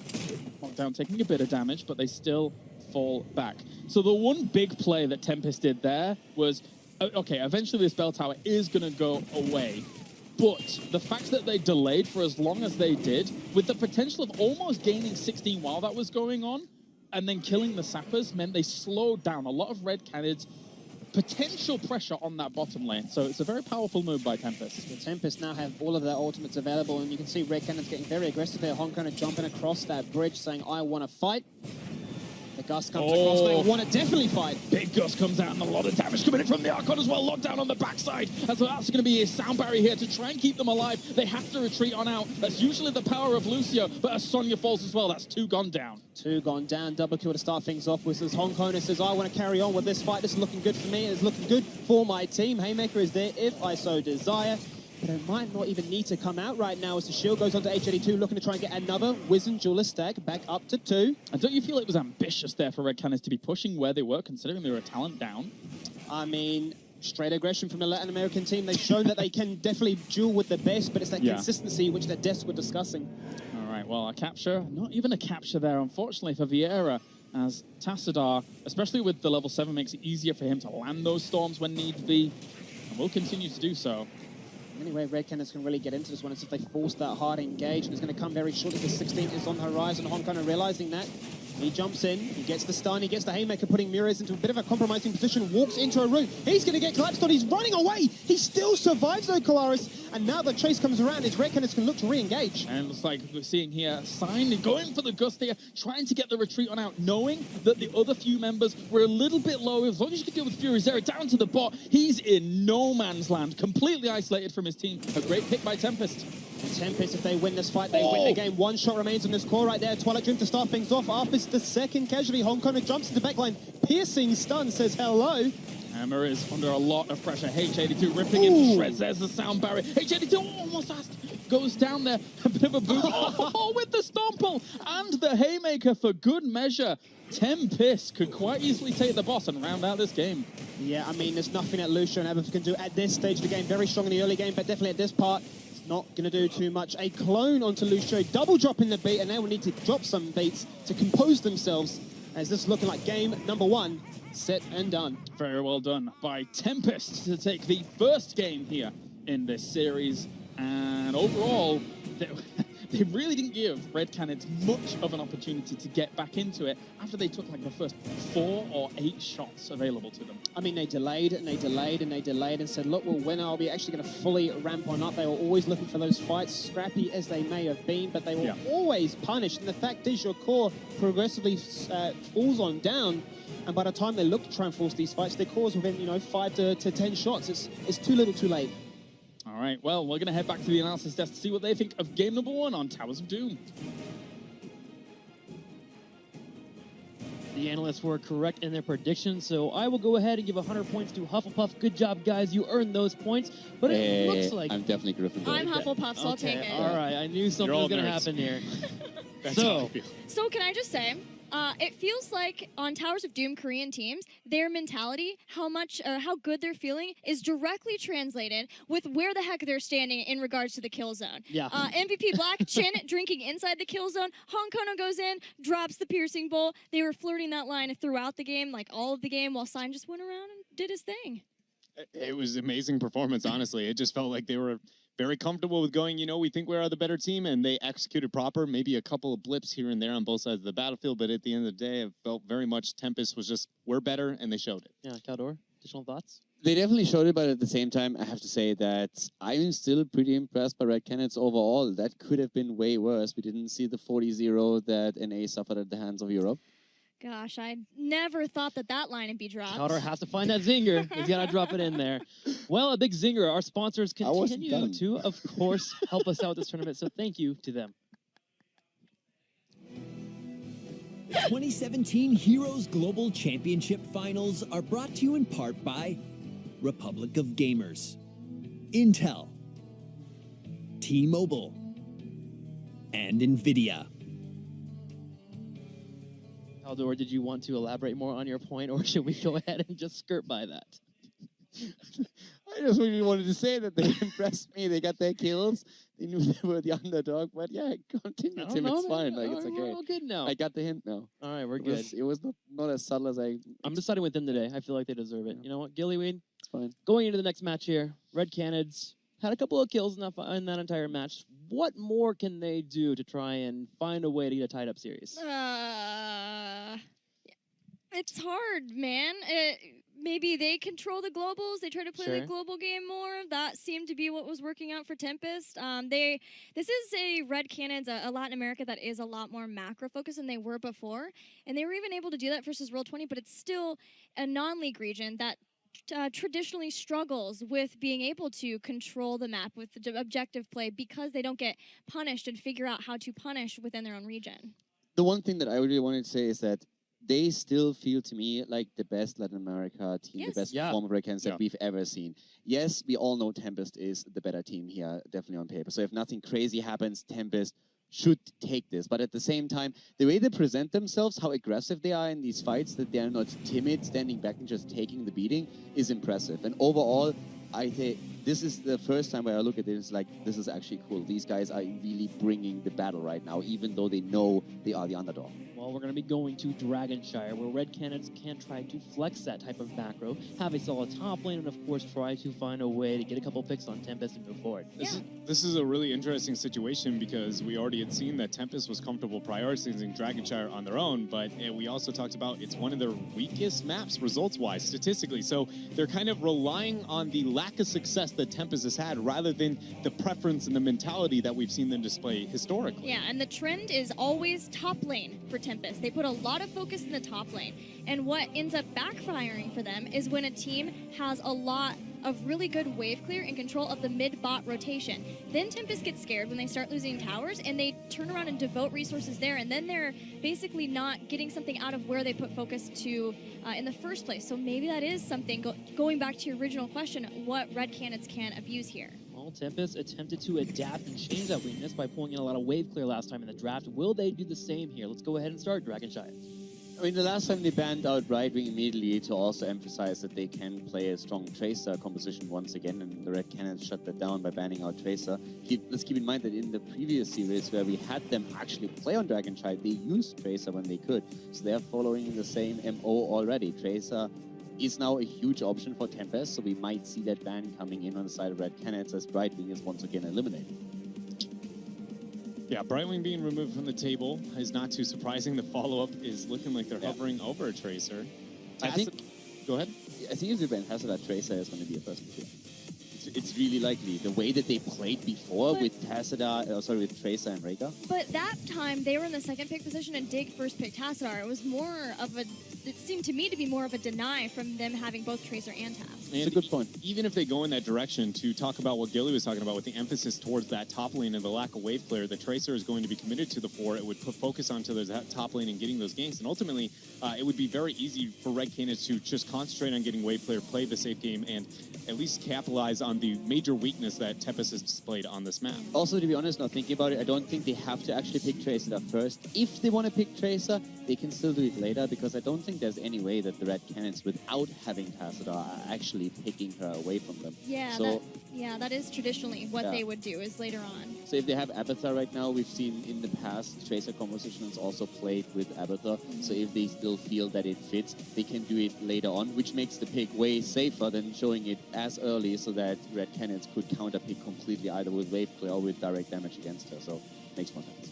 Lockdown taking a bit of damage, but they still fall back. So the one big play that Tempest did there was, okay, eventually this bell tower is gonna go away. But the fact that they delayed for as long as they did, with the potential of almost gaining 16 while that was going on, and then killing the sappers, meant they slowed down a lot of Red Canids' potential pressure on that bottom lane. So it's a very powerful move by Tempest. The Tempest now have all of their ultimates available, and you can see Red Cannon's getting very aggressive here. Honkona jumping across that bridge, saying, I want to fight. The Gust comes across, they want to definitely fight. Big Gust comes out and a lot of damage coming in from the Archon as well. Lockdown on the backside. That's going to be a sound barrier here to try and keep them alive. They have to retreat on out. That's usually the power of Lucio, but as Sonya falls as well, that's 2 gone down. 2 gone down, double kill to start things off with. As Honkona says, I want to carry on with this fight. This is looking good for me. It's looking good for my team. Haymaker is there if I so desire. But it might not even need to come out right now as the shield goes onto H82, looking to try and get another Wizen Jeweler stack back up to 2. And don't you feel it was ambitious there for Red Canids to be pushing where they were, considering they were a talent down? I mean, straight aggression from the Latin American team. They've shown that they can definitely duel with the best, but it's that consistency which the Des were discussing. All right, well, a capture, not even a capture there, unfortunately, for Vieira, as Tassadar, especially with the level 7, makes it easier for him to land those storms when need be, and will continue to do so. Anyway, Red Canids can really get into this one. It's if they force that hard engage, and it's going to come very shortly. The 16 is on the horizon. Honkona realizing that. He jumps in, he gets the stun, he gets the Haymaker, putting Mures into a bit of a compromising position, walks into a room. He's going to get collapsed on, he's running away! He still survives though, Kolaris, and now the chase comes around, his Red Canids can look to re-engage. And it looks like we're seeing here, Sign going for the Gust here, trying to get the retreat on out, knowing that the other few members were a little bit low. As long as you can deal with Fury Zera down to the bot, he's in no man's land, completely isolated from his team. A great pick by Tempest. And Tempest, if they win this fight, they win the game. 1 shot remains on this core right there. Twilight Dream to start things off. Arpis, the second casualty. Honkona jumps into backline. Piercing stun, says hello. Hammer is under a lot of pressure. H82 ripping into shreds. There's the sound barrier. H82 almost goes down there. A bit of a boot. With the Stomple and the Haymaker for good measure. Tempest could quite easily take the boss and round out this game. Yeah, I mean, there's nothing that Lucio and Abath can do at this stage of the game. Very strong in the early game, but definitely at this part, not going to do too much. A clone onto Lucio, double dropping the beat, and they will need to drop some beats to compose themselves, as this is looking like game number 1, set and done. Very well done by Tempest to take the first game here in this series. And overall, they really didn't give Red Canids much of an opportunity to get back into it after they took like the first 4 or 8 shots available to them. I mean, they delayed and they delayed and they delayed and said, look, we'll win. Are we actually going to fully ramp on up? They were always looking for those fights, scrappy as they may have been, but they were always punished. And the fact is, your core progressively falls on down. And by the time they look to try and force these fights, their core's within, 5 to 10 shots. It's too little too late. All right, well, we're going to head back to the analysis desk to see what they think of game number 1 on Towers of Doom. The analysts were correct in their prediction, so I will go ahead and give 100 points to Hufflepuff. Good job, guys. You earned those points. But it looks like... I'm definitely Gryffindor. I'm Hufflepuff, so I'll take it. All right, I knew something all was going to nerds. happen here. That's how I So, feel. So can I just say, it feels like on Towers of Doom Korean teams, their mentality, how much or how good they're feeling, is directly translated with where the heck they're standing in regards to the kill zone. yeah. MVP Black Chin drinking inside the kill zone. Hong Kono goes in, drops the piercing bolt. They were flirting that line throughout the game, like all of the game, while Sign just went around and did his thing. It was amazing performance, honestly. It just felt like they were very comfortable with going, we think we're the better team, and they executed proper. Maybe a couple of blips here and there on both sides of the battlefield, but at the end of the day, it felt very much Tempest was just, we're better, and they showed it. Yeah, Caldor, additional thoughts? They definitely showed it, but at the same time, I have to say that I'm still pretty impressed by Red Canids overall. That could have been way worse. We didn't see the 40-0 that NA suffered at the hands of Europe. Gosh, I never thought that line would be dropped. Caldor has to find that zinger. He's got to drop it in there. Well, a big zinger. Our sponsors wasn't continue done. to, of course, help us out with this tournament, so thank you to them. The 2017 Heroes Global Championship Finals are brought to you in part by Republic of Gamers, Intel, T-Mobile, and NVIDIA. Caldor, did you want to elaborate more on your point, or should we go ahead and just skirt by that? I just really wanted to say that they impressed me. They got their kills. They knew they were the underdog, but yeah, continue, Tim. It's fine. Like, it's okay. We're all good now. I got the hint now. All right, we're It good. was not as subtle as I... I'm deciding with them today. I feel like they deserve it. You know what, Gillyweed? It's fine. Going into the next match here, Red Canids had a couple of kills in that entire match. What more can they do to try and find a way to get a tied-up series? It's hard, man. Maybe they control the globals. They try to play Sure. the global game more. That seemed to be what was working out for Tempest. This is a Red Canids, a Latin America that is a lot more macro focused than they were before, and they were even able to do that versus Roll20. But it's still a non-league region that traditionally struggles with being able to control the map with the objective play because they don't get punished and figure out how to punish within their own region. The one thing that I really wanted to say is that they still feel to me like the best Latin America team, Yes. the best Yeah. form of Red Canids Yeah. that we've ever seen. Yes, we all know Tempest is the better team here, definitely on paper. So if nothing crazy happens, Tempest should take this. But at the same time, the way they present themselves, how aggressive they are in these fights, that they're not timid, standing back and just taking the beating, is impressive. And overall, I think this is the first time where I look at it, it's like, this is actually cool. These guys are really bringing the battle right now, even though they know they are the underdog. Well, we're going to be going to Dragonshire, where Red Canids can try to flex that type of macro, have a solid top lane, and of course try to find a way to get a couple picks on Tempest and move forward. This is a really interesting situation because we already had seen that Tempest was comfortable prioritizing Dragonshire on their own, but we also talked about it's one of their weakest maps results-wise, statistically. So they're kind of relying on the lack of success that Tempest has had rather than the preference and the mentality that we've seen them display historically. Yeah, and the trend is always top lane for Tempest. They put a lot of focus in the top lane. And what ends up backfiring for them is when a team has a lot of really good wave clear and control of the mid-bot rotation. Then Tempest gets scared when they start losing towers, and they turn around and devote resources there, and then they're basically not getting something out of where they put focus to in the first place. So maybe that is something, going back to your original question, what Red Canids can abuse here. Well, Tempest attempted to adapt and change that weakness by pulling in a lot of wave clear last time in the draft. Will they do the same here? Let's go ahead and start Dragonshire. I mean, the last time they banned out Right Wing immediately to also emphasize that they can play a strong Tracer composition once again, and the Red Canids shut that down by banning out Tracer. Let's keep in mind that in the previous series where we had them actually play on Dragonshire, they used Tracer when they could. So they're following the same MO already. Tracer is now a huge option for Tempest, so we might see that ban coming in on the side of Red Canids as Brightwing is once again eliminated. Yeah, Brightwing being removed from the table is not too surprising. The follow-up is looking like they're hovering over a Tracer. I think... Go ahead. I think if you ban Tassadar, Tracer is going to be a first pick. It's really likely. The way that they played before with Tassadar, with Tracer and Rhaegar. But that time, they were in the second pick position and Dig first pick Tassadar. It was more of a, it seemed to me to be more of a deny from them having both Tracer and Tas. It's a good point. Even if they go in that direction, to talk about what Gilly was talking about with the emphasis towards that top lane and the lack of wave clear, the Tracer is going to be committed to the 4. It would put focus onto that top lane and getting those ganks. And ultimately, it would be very easy for Red Canids to just concentrate on getting wave clear, play the safe game, and at least capitalize on the major weakness that Tempest has displayed on this map. Also, to be honest, now thinking about it, I don't think they have to actually pick Tracer first. If they want to pick Tracer, they can still do it later, because I don't think there's any way that the Red Canids, without having Tassadar, are actually picking her away from them. Yeah, So, that is traditionally what Yeah. they would do, is later on. so if they have Abathar right now, we've seen in the past Tracer compositions also played with Abathar. So if they still feel that it fits, they can do it later on, which makes the pick way safer than showing it as early, so that Red Canids could counter pick completely either with wave clear or with direct damage against her. So makes more sense.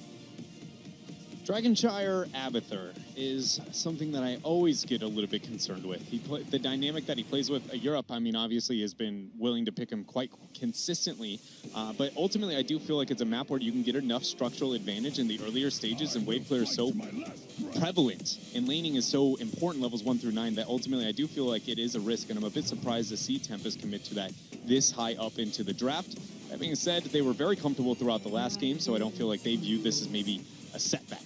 Dragonshire Abathur is something that I always get a little bit concerned with. The dynamic that he plays with Europe, I mean, obviously has been willing to pick him quite consistently, but ultimately I do feel like it's a map where you can get enough structural advantage in the earlier stages, and wave clear is so prevalent and laning is so important, levels 1 through 9, that ultimately I do feel like it is a risk, and I'm a bit surprised to see Tempest commit to that this high up into the draft. That being said, they were very comfortable throughout the last game, so I don't feel like they viewed this as maybe a setback.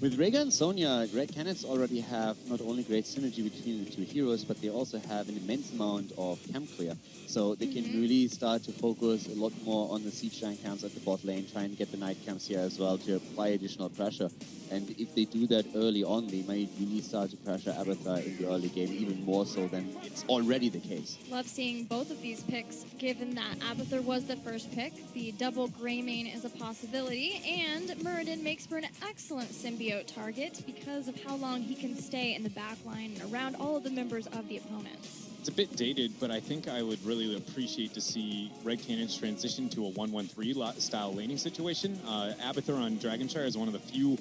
With Rhaegar and Sonya, Red Canids already have not only great synergy between the two heroes, but they also have an immense amount of camp clear. So they can really start to focus a lot more on the siege giant camps at the bot lane, trying to get the night camps here as well to apply additional pressure. And if they do that early on, they might really start to pressure Abathar in the early game, even more so than it's already the case. Love seeing both of these picks, given that Abathur was the first pick. The double Greymane is a possibility, and Muradin makes for an excellent symbiote target because of how long he can stay in the back line and around all of the members of the opponents. It's a bit dated, but I think I would really appreciate to see Red Canids transition to a 1-1-3 style laning situation. Abathur on Dragonshire is one of the few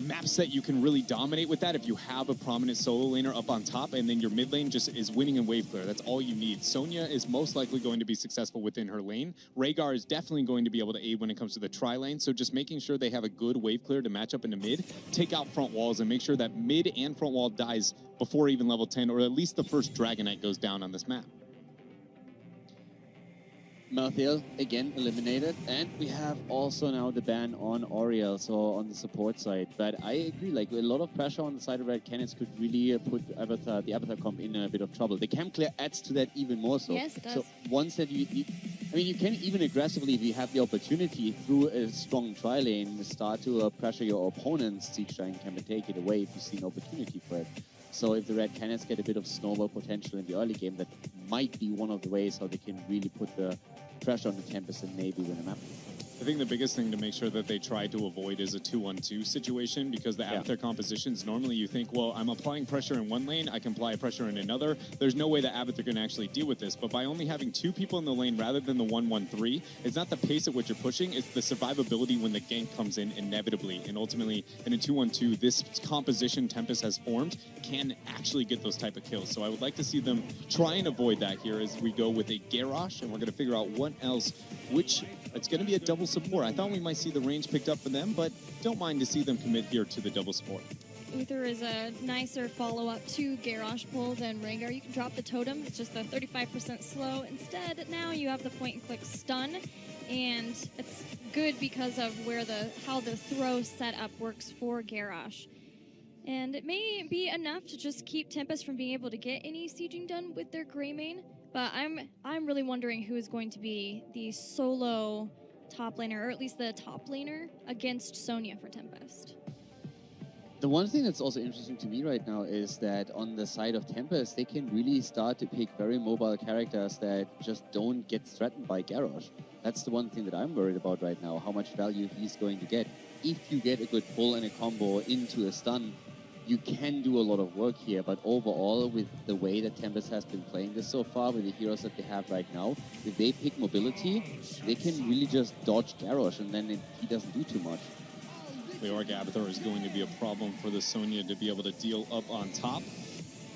maps that you can really dominate with that if you have a prominent solo laner up on top, and then your mid lane just is winning in wave clear. That's all you need. Sonya is most likely going to be successful within her lane. Rhaegar is definitely going to be able to aid when it comes to the tri lane, so just making sure they have a good wave clear to match up into mid, take out front walls, and make sure that mid and front wall dies before even level 10, or at least the first Dragonite goes down on this map. Malthael again eliminated, and we have also now the ban on Oriel, so on the support side. But I agree, like a lot of pressure on the side of Red Canids could really put the Abathar comp in a bit of trouble. The camp clear adds to that even more so. Yes, it does. So once that I mean, you can even aggressively, if you have the opportunity, through a strong tri lane, start to pressure your opponent's siege giant camp and take it away if you see an opportunity for it. So if the Red Canids get a bit of snowball potential in the early game, that might be one of the ways how they can really put the pressure on the Tempest and maybe win a map. I think the biggest thing to make sure that they try to avoid is a 2-1-2 situation, because the Abathar compositions, normally you think, well, I'm applying pressure in one lane, I can apply pressure in another. There's no way that Abathar can actually deal with this, but by only having 2 people in the lane rather than the 1-1-3, it's not the pace at which you're pushing, it's the survivability when the gank comes in inevitably. And ultimately, in a 2-1-2, this composition Tempest has formed can actually get those type of kills. So I would like to see them try and avoid that here as we go with a Garrosh, and we're going to figure out what else, which it's going to be a double support. I thought we might see the range picked up for them, but don't mind to see them commit here to the double support. Uther is a nicer follow-up to Garrosh pull than Rhaegar. You can drop the totem, it's just a 35% slow. Instead, now you have the point-and-click stun, and it's good because of how the throw setup works for Garrosh. And it may be enough to just keep Tempest from being able to get any sieging done with their Greymane, but I'm really wondering who is going to be the solo top laner, or at least the top laner against Sonya for Tempest. The one thing that's also interesting to me right now is that on the side of Tempest, they can really start to pick very mobile characters that just don't get threatened by Garrosh. That's the one thing that I'm worried about right now, how much value he's going to get. If you get a good pull and a combo into a stun, you can do a lot of work here, but overall, with the way that Tempest has been playing this so far, with the heroes that they have right now, if they pick mobility, they can really just dodge Garrosh, and then he doesn't do too much. Leoric Abathar is going to be a problem for the Sonya to be able to deal up on top.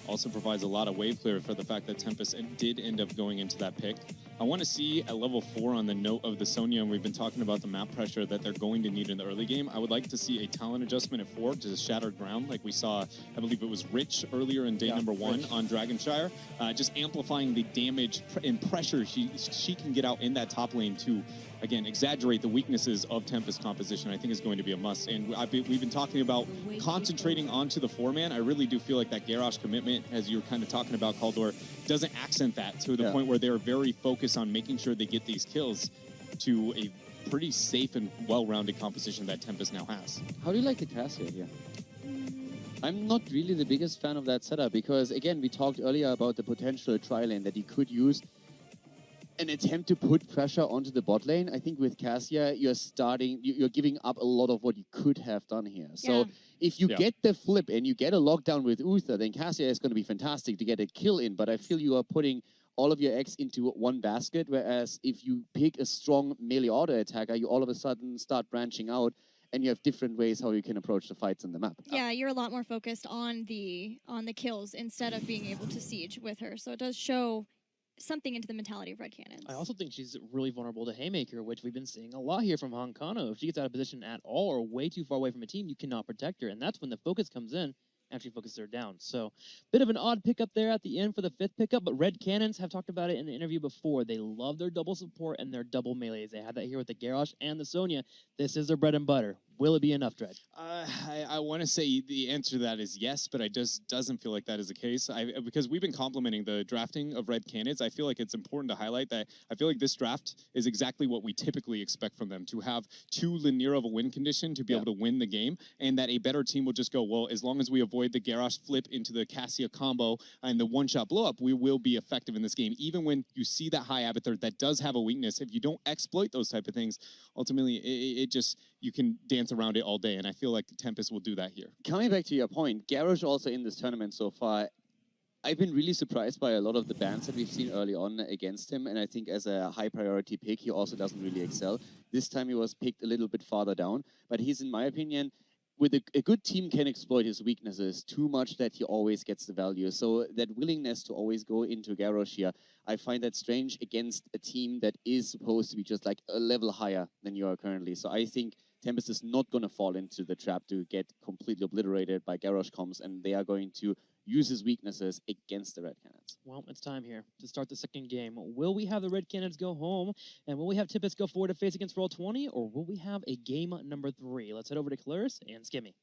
Also provides a lot of wave clear for the fact that Tempest did end up going into that pick. I want to see at level 4 on the note of the Sonya, and we've been talking about the map pressure that they're going to need in the early game. I would like to see a talent adjustment at 4 to Shattered Ground, like we saw, I believe it was Rich earlier in day number 1 on Dragonshire, just amplifying the damage and pressure she can get out in that top lane to, again, exaggerate the weaknesses of Tempest composition. I think is going to be a must. And we've been talking about concentrating onto the 4-man. I really do feel like that Garrosh commitment, as you were kind of talking about, Kaldor, doesn't accent that to the point where they're very focused on making sure they get these kills to a pretty safe and well-rounded composition that Tempest now has. How do you like the Cassia here? I'm not really the biggest fan of that setup because, again, we talked earlier about the potential tri-lane that he could use. An attempt to put pressure onto the bot lane. I think with Cassia, you're giving up a lot of what you could have done here. So if you get the flip and you get a lockdown with Uther, then Cassia is going to be fantastic to get a kill in. But I feel you are putting all of your eggs into one basket, whereas if you pick a strong melee auto attacker, you all of a sudden start branching out and you have different ways how you can approach the fights on the map. Yeah, you're a lot more focused on the kills instead of being able to siege with her. So it does show something into the mentality of Red Canids. I also think she's really vulnerable to Haymaker, which we've been seeing a lot here from Hankano. If she gets out of position at all or way too far away from a team, you cannot protect her, and that's when the focus comes in. Actually focuses her down. So, bit of an odd pickup there at the end for the 5th pickup, but Red Canids have talked about it in the interview before. They love their double support and their double melees. They have that here with the Garrosh and the Sonya. This is their bread and butter. Will it be enough, Dred? I want to say the answer to that is yes, but I just doesn't feel like that is the case. Because we've been complimenting the drafting of Red Canids, I feel like it's important to highlight that I feel like this draft is exactly what we typically expect from them, to have too linear of a win condition to be able to win the game, and that a better team will just go, well, as long as we avoid the Garrosh flip into the Cassia combo and the one-shot blow-up, we will be effective in this game. Even when you see that high Abathur that does have a weakness, if you don't exploit those type of things, ultimately it just, you can dance around it all day, and I feel like Tempest will do that here. Coming back to your point, Garrosh also in this tournament so far, I've been really surprised by a lot of the bans that we've seen early on against him, and I think as a high priority pick, he also doesn't really excel. This time he was picked a little bit farther down, but he's, in my opinion, with a good team can exploit his weaknesses too much that he always gets the value. So that willingness to always go into Garrosh here, I find that strange against a team that is supposed to be just like a level higher than you are currently. So I think Tempest is not going to fall into the trap to get completely obliterated by Garrosh comms, and they are going to use his weaknesses against the Red Canids. Well, it's time here to start the second game. Will we have the Red Canids go home, and will we have Tempest go forward to face against Roll20, or will we have a game number 3? Let's head over to Claris and Skimmy.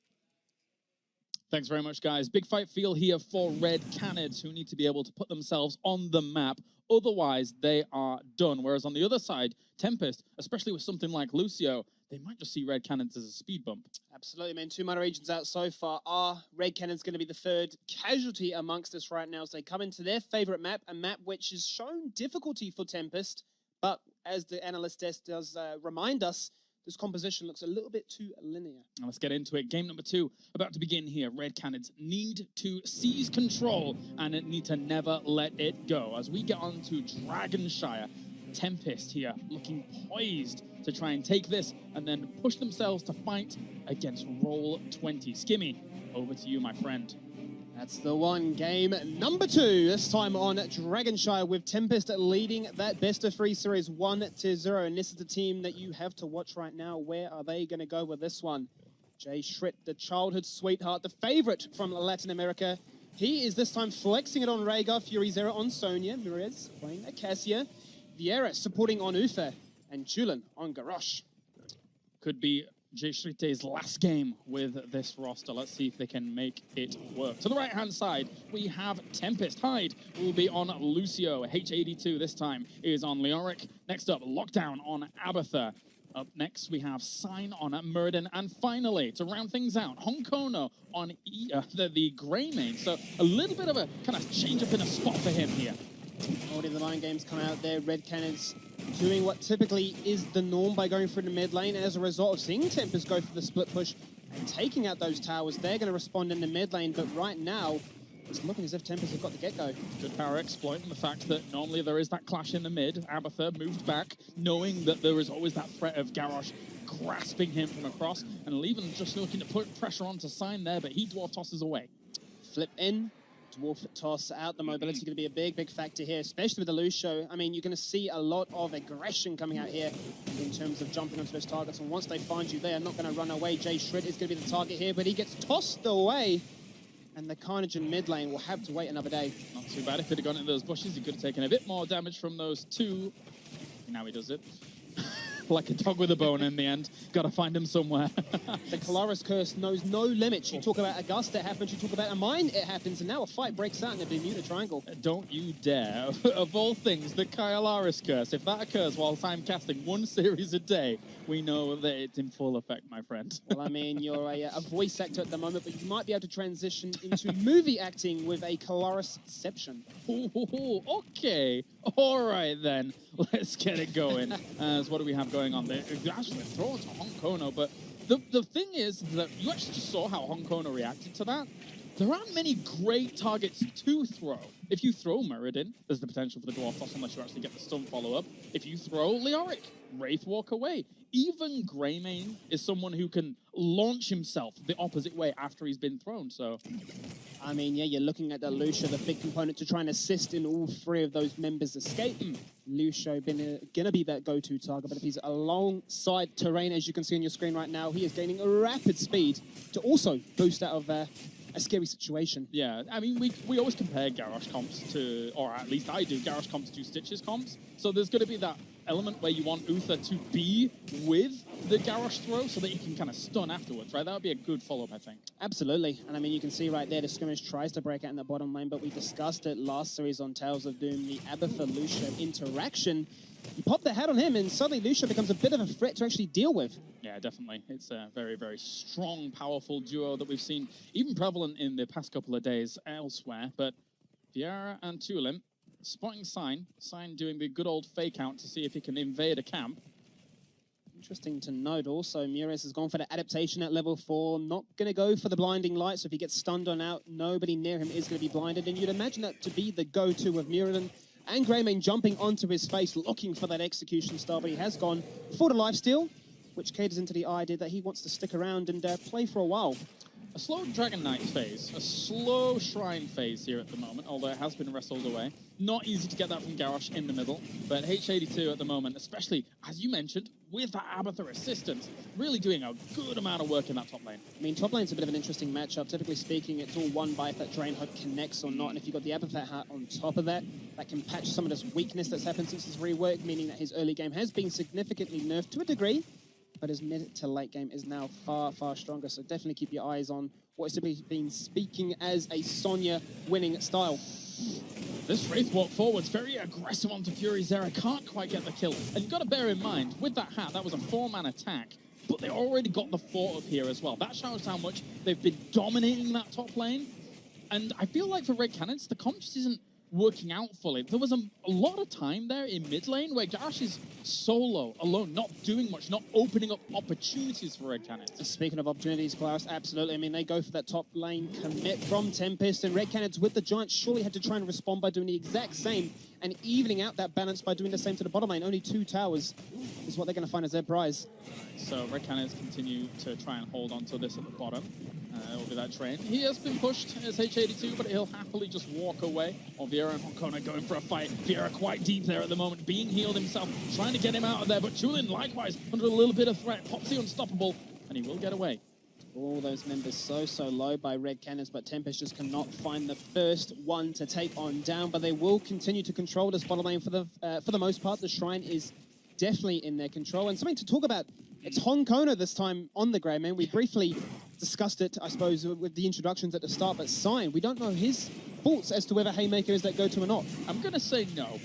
Thanks very much, guys. Big fight feel here for Red Canids, who need to be able to put themselves on the map. Otherwise, they are done. Whereas on the other side, Tempest, especially with something like Lucio, they might just see Red Canids as a speed bump. Absolutely, man. 2 minor regions out so far. Are Red Canids going to be the third casualty amongst us right now as they come into their favorite map, a map which has shown difficulty for Tempest, but as the analyst desk does remind us, this composition looks a little bit too linear. Now let's get into it. Game number 2 about to begin here. Red Canids need to seize control and need to never let it go. As we get on to Dragonshire, Tempest here looking poised to try and take this and then push themselves to fight against Roll20. Skimmy, over to you, my friend. That's the one. Game number 2, this time on Dragonshire, with Tempest leading that best-of-3 series 1-0. And this is the team that you have to watch right now. Where are they going to go with this one? Jay Schritt, the childhood sweetheart, the favorite from Latin America. He is this time flexing it on Rhaegar, Fury Zero on Sonya, Mirez playing Cassia, Vieira supporting on Uther, and Julian on Garrosh. Could be Jay Schritte's last game with this roster. Let's see if they can make it work. To the right-hand side, we have Tempest. Hyde will be on Lucio. H82 this time is on Leoric. Next up, Lockdown on Abathur. Up next, we have Sign on Murden. And finally, to round things out, Honkono on the Grey main. So a little bit of a kind of change up in a spot for him here. Already the mind games come out there. Red Canids doing what typically is the norm by going through the mid lane. And as a result of seeing Tempest go for the split push and taking out those towers, they're going to respond in the mid lane. But right now, it's looking as if Tempest have got the get-go. Good power exploit, and the fact that normally there is that clash in the mid. Abathur moved back, knowing that there is always that threat of Garrosh grasping him from across, and even just looking to put pressure on to Sign there, but he dwarf tosses away. Flip in Dwarf toss out. The mobility going to be a big factor here, especially with the Lucio. I mean, you're going to see a lot of aggression coming out here in terms of jumping onto those targets. And once they find you, they are not going to run away. Jay Shred is going to be the target here, but he gets tossed away. And the Carnage in mid lane will have to wait another day. Not too bad. If he'd have gone into those bushes, he could have taken a bit more damage from those two. Now he does it. Like a dog with a bone in the end. Gotta find him somewhere. The Kalaris curse knows no limits. You talk about a gust, it happens. You talk about a mine, it happens. And now a fight breaks out in the Bermuda Triangle. Don't you dare. Of all things, the Kalaris curse. If that occurs whilst I'm casting one series a day, we know that it's in full effect, my friend. Well, I mean, you're a voice actor at the moment, but you might be able to transition into movie acting with a Kalarisception. Ooh, okay. All right, then. Let's get it going. So what do we have going on there? Actually, throw it to Honkono, but the thing is that you actually just saw how Honkono reacted to that. There aren't many great targets to throw. If you throw Muradin, there's the potential for the Dwarf Toss unless you actually get the stun follow-up. If you throw Leoric, Wraith walk away. Even Greymane is someone who can launch himself the opposite way after he's been thrown, so... I mean, yeah, you're looking at the Lucio, the big component to try and assist in all three of those members' escape. Lucio gonna be that go-to target, but if he's alongside terrain, as you can see on your screen right now, he is gaining a rapid speed to also boost out of a scary situation. Yeah, I mean, we always compare Garrosh comps to, or at least I do, Garrosh comps to Stitches comps. So there's going to be that element where you want Uther to be with the Garrosh throw so that you can kind of stun afterwards, right? That would be a good follow-up, I think. Absolutely. And I mean, you can see right there, the skirmish tries to break out in the bottom lane, but we discussed it last series on Tales of Doom, the Abathur-Lucio interaction. You pop the hat on him, and suddenly Lucio becomes a bit of a threat to actually deal with. Yeah, definitely. It's a very, very strong, powerful duo that we've seen even prevalent in the past couple of days elsewhere. But Viera and Tulim spotting Sign. Sign doing the good old fake out to see if he can invade a camp. Interesting to note also, Mures has gone for the adaptation at level 4, not going to go for the blinding light, so if he gets stunned on out, nobody near him is going to be blinded, and you'd imagine that to be the go-to of Muradin. And Greymane jumping onto his face, looking for that execution star, but he has gone for the lifesteal, which caters into the idea that he wants to stick around and play for a while. A slow Dragon Knight phase, a slow Shrine phase here at the moment, although it has been wrestled away. Not easy to get that from Garrosh in the middle, but H82 at the moment, especially, as you mentioned, with that Abathur assistance, really doing a good amount of work in that top lane. I mean, top lane's a bit of an interesting matchup. Typically speaking, it's all won by if that Drain Hook connects or not, and if you've got the Abathur hat on top of that, that can patch some of this weakness that's happened since his rework, meaning that his early game has been significantly nerfed to a degree, but his mid to late game is now far, far stronger, so definitely keep your eyes on what is typically been speaking as a Sonya winning style. This Wraith walk forward's very aggressive onto Fury's Zera, can't quite get the kill. And you've got to bear in mind, with that hat, that was a 4-man attack, but they already got the 4 up here as well. That shows how much they've been dominating that top lane. And I feel like for Red Canids, the comp just isn't working out fully. There was a lot of time there in mid lane where Garrosh is solo, alone, not doing much, not opening up opportunities for Red Canids. Speaking of opportunities, Klaus, absolutely. I mean, they go for that top lane commit from Tempest, and Red Canids with the Giants surely had to try and respond by doing the exact same and evening out that balance by doing the same to the bottom lane. Only 2 towers is what they're going to find as their prize. So Red Canids continue to try and hold on to this at the bottom. Over that train. He has been pushed as H82, but he'll happily just walk away. Or Viera and Honkono going for a fight. Viera quite deep there at the moment, being healed himself, trying to get him out of there. But Chulin, likewise, under a little bit of threat. Popsy unstoppable, and he will get away. All those members so low by Red Canids, but Tempest just cannot find the first one to take on down. But they will continue to control this bottom lane for the most part. The Shrine is definitely in their control. And something to talk about, it's Honkono this time on the Greymane. We briefly discussed it, I suppose, with the introductions at the start, but Sign, we don't know his thoughts as to whether Haymaker is that go-to or not. I'm going to say no.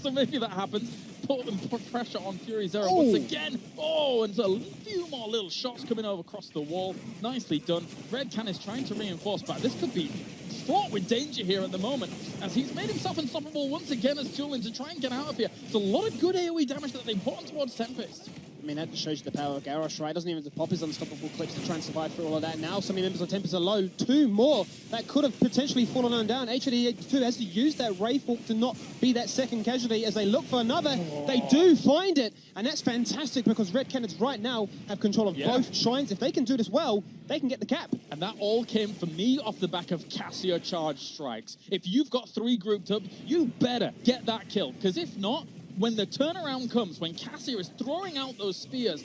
So maybe that happens. Put pressure on Fury Zero once again. Oh, and a few more little shots coming over across the wall. Nicely done. Red Can is trying to reinforce back. This could be fraught with danger here at the moment, as he's made himself unstoppable once again as Julian to try and get out of here. It's a lot of good AoE damage that they put on towards Tempest. I mean, that shows you the power of Garrosh, right? Doesn't even have to pop his unstoppable clips to try and survive through all of that. Now, so many members of Tempest are low. 2 more that could have potentially fallen on down. HGC has to use that Ray Fork to not be that second casualty as they look for another. They do find it, and that's fantastic because Red Canids right now have control of both shrines. If they can do this well, they can get the cap. And that all came for me off the back of Cassio charge strikes. If you've got 3 grouped up, you better get that kill, because if not, when the turnaround comes, when Cassio is throwing out those spears,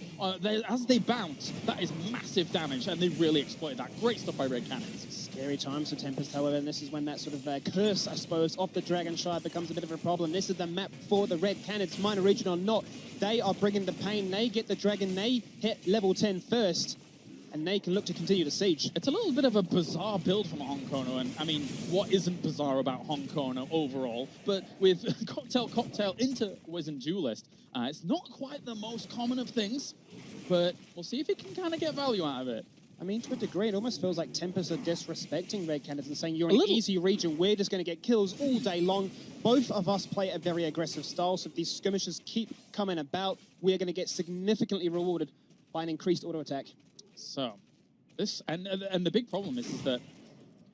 as they bounce, that is massive damage, and they really exploited that. Great stuff by Red Canids. Scary times for Tempest, however, and this is when that sort of curse, I suppose, of the Dragon Shire becomes a bit of a problem. This is the map for the Red Canids, minor region or not. They are bringing the pain. They get the Dragon. They hit level 10 first. And they can look to continue the siege. It's a little bit of a bizarre build from Honkono, and I mean, what isn't bizarre about Honkono overall? But with Cocktail into Wizened Duelist, it's not quite the most common of things, but we'll see if it can kind of get value out of it. I mean, to a degree, it almost feels like Tempest are disrespecting Red Canids and saying, you're in an easy region, we're just going to get kills all day long. Both of us play a very aggressive style, so if these skirmishes keep coming about, we're going to get significantly rewarded by an increased auto attack. So, this, and the big problem is that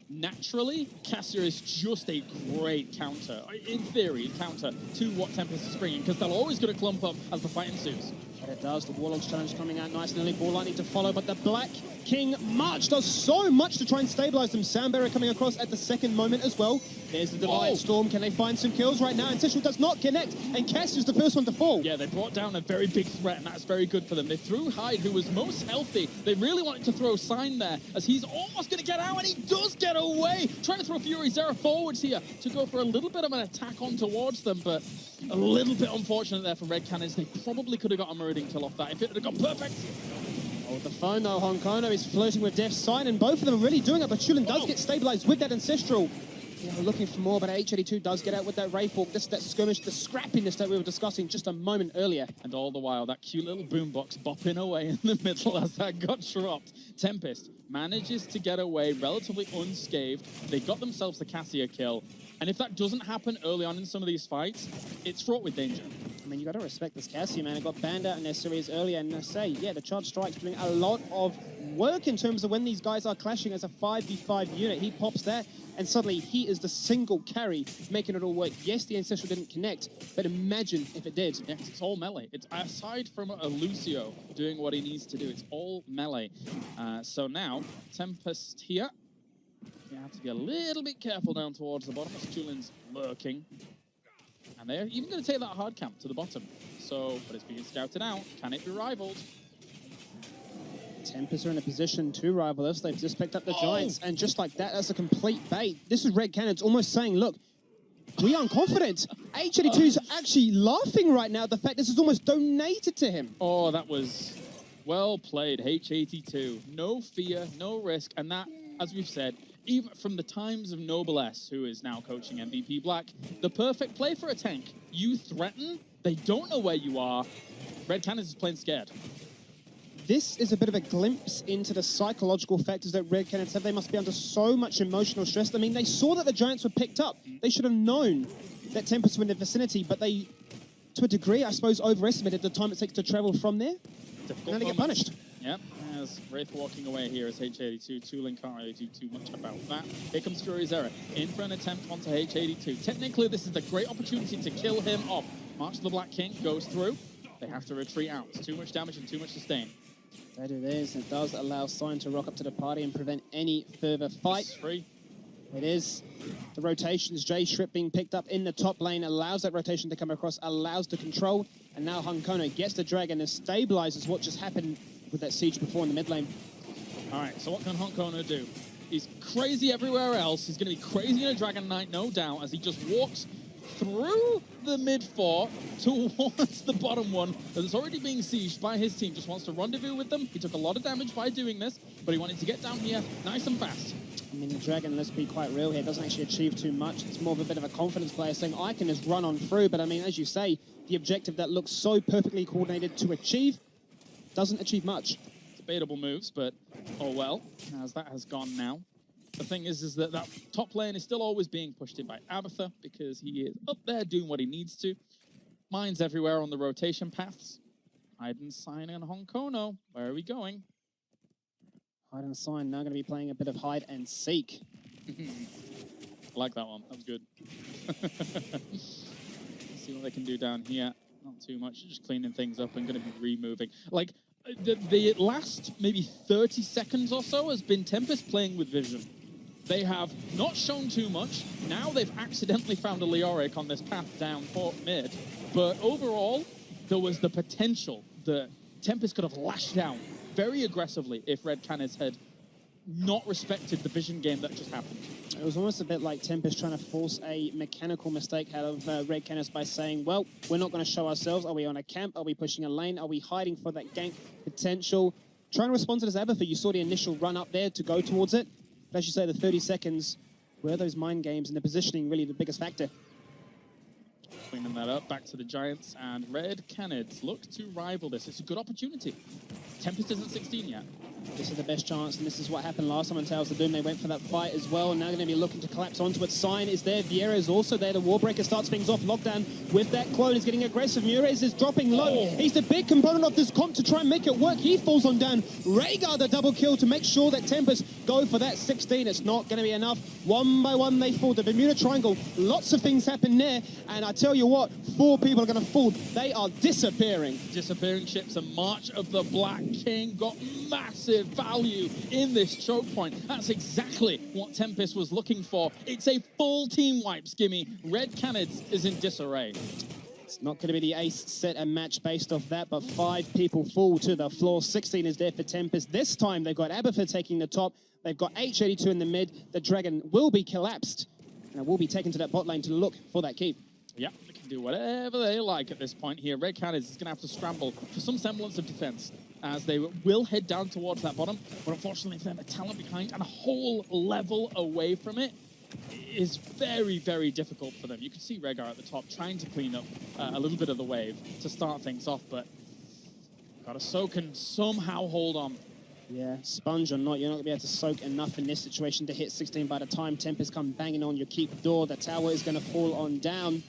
naturally, Cassio is just a great counter, in theory, counter to what Tempest is bringing, because they're always going to clump up as the fight ensues. But it does. The Warlock's challenge coming out nice and early. Ball lightning to follow, but the Black King March does so much to try and stabilize them. Soundbearer coming across at the second moment as well. There's the Defiant Storm. Can they find some kills right now? Ancestral does not connect, and Cassio's the first one to fall. Yeah, they brought down a very big threat, and that's very good for them. They threw Hyde, who was most healthy. They really wanted to throw Sign there, as he's almost going to get out, and he does get away. Trying to throw Fury Zera forwards here to go for a little bit of an attack on towards them, but a little bit unfortunate there for Red Canids. They probably could have got a Meridian kill off that if it had gone perfect. Oh, the phone though, Honkono is flirting with Death's Sign, and both of them are really doing it, but Chulin does get stabilized with that Ancestral. Yeah, we're looking for more, but H82 does get out with that Ray Fork. This that skirmish, the scrappiness that we were discussing just a moment earlier. And all the while, that cute little boombox bopping away in the middle as that got dropped. Tempest manages to get away relatively unscathed. They got themselves the Cassia kill. And if that doesn't happen early on in some of these fights, it's fraught with danger. I mean, you got to respect this Cassia, man. It got banned out in their series earlier, and I say, yeah, the Charge Strike's doing a lot of work in terms of when these guys are clashing as a 5v5 unit. He pops there, and suddenly he is the single carry, making it all work. Yes, the Ancestral didn't connect, but imagine if it did. Yeah, it's all melee. It's aside from a Lucio doing what he needs to do, it's all melee. So now, Tempest here. You have to be a little bit careful down towards the bottom as Chulin's lurking. And they're even going to take that hard camp to the bottom. So, but it's being scouted out. Can it be rivaled? Tempest are in a position to rival us. They've just picked up the Giants, and just like that, that's a complete bait. This is Red Canids almost saying, look, we aren't confident. H82's actually laughing right now at the fact this is almost donated to him. Oh, that was well played, H82. No fear, no risk, and that, as we've said, even from the times of Noblesse, who is now coaching MVP Black, the perfect play for a tank. You threaten, they don't know where you are. Red Canids is playing scared. This is a bit of a glimpse into the psychological factors that Red Canids have. They must be under so much emotional stress. I mean, they saw that the Giants were picked up. They should have known that Tempest were in the vicinity, but they, to a degree, I suppose, overestimated the time it takes to travel from there. Difficult and they get punished. Yep, as Wraith walking away here as H82. Tulin can't really do too much about that. Here comes Fury Zera in for an attempt onto H82. Technically, this is the great opportunity to kill him off. March of the Black King goes through. They have to retreat out. It's too much damage and too much sustain. That it is. It does allow Sign to rock up to the party and prevent any further fight. It's free. It is. The rotations, J Shrip being picked up in the top lane, allows that rotation to come across, allows the control, and now Honkono gets the Dragon and stabilizes what just happened with that siege before in the mid lane. All right, so what can Honkono do? He's crazy everywhere else. He's going to be crazy in a Dragon Knight, no doubt, as he just walks through the mid fort towards the bottom one that's already being sieged by his team. Just wants to rendezvous with them. He took a lot of damage by doing this, but he wanted to get down here nice and fast. I mean, the Dragon, let's be quite real here, doesn't actually achieve too much. It's more of a bit of a confidence player saying, I can just run on through. But I mean, as you say, the objective that looks so perfectly coordinated to achieve doesn't achieve much. Debatable moves, but oh well, as that has gone now. The thing is that that top lane is still always being pushed in by Abatha because he is up there doing what he needs to. Mines everywhere on the rotation paths. Hide and sign on Honkono. Where are we going? Hide and sign now going to be playing a bit of hide and seek. I like that one. That was good. Let's see what they can do down here. Not too much. Just cleaning things up and going to be removing. Like, the last maybe 30 seconds or so has been Tempest playing with vision. They have not shown too much. Now they've accidentally found a Leoric on this path down for mid. But overall, there was the potential that Tempest could have lashed down very aggressively if Red Canids had not respected the vision game that just happened. It was almost a bit like Tempest trying to force a mechanical mistake out of Red Canids by saying, well, we're not going to show ourselves. Are we on a camp? Are we pushing a lane? Are we hiding for that gank potential? Trying to respond to this Abathur. You saw the initial run up there to go towards it. But as you say, the 30 seconds, were those mind games and the positioning really the biggest factor? Cleaning that up, back to the Giants, and Red Canids look to rival this. It's a good opportunity. Tempest isn't 16 yet. This is the best chance, and this is what happened last time on Tales of Doom. They went for that fight as well, and now going to be looking to collapse onto it. Sign is there. Vieira is also there. The Warbreaker starts things off. Lockdown with that clone is getting aggressive. Mures is dropping low. He's the big component of this comp to try and make it work. He falls on down. Rhaegar the double kill to make sure that Tempest go for that 16. It's not going to be enough. One by one they fall. The Bermuda Triangle. Lots of things happen there, and I tell you what, 4 people are going to fall. They are disappearing. Disappearing ships, and March of the Black King got massive value in this choke point. That's exactly what Tempest was looking for. It's a full team wipe, Skimmy. Red Canids is in disarray. It's not going to be the ace set and match based off that, but 5 people fall to the floor. 16 is there for Tempest. This time they've got Abathur taking the top. They've got H82 in the mid. The Dragon will be collapsed, and it will be taken to that bot lane to look for that keep. Yeah, they can do whatever they like at this point here. Red Canids is going to have to scramble for some semblance of defense, as they will head down towards that bottom. But unfortunately for them, the talent behind and a whole level away from it is very, very difficult for them. You can see Rhaegar at the top trying to clean up a little bit of the wave to start things off, but got to soak and somehow hold on. Yeah, sponge or not, you're not going to be able to soak enough in this situation to hit 16 by the time Tempest come banging on your keep door. The tower is going to fall on down.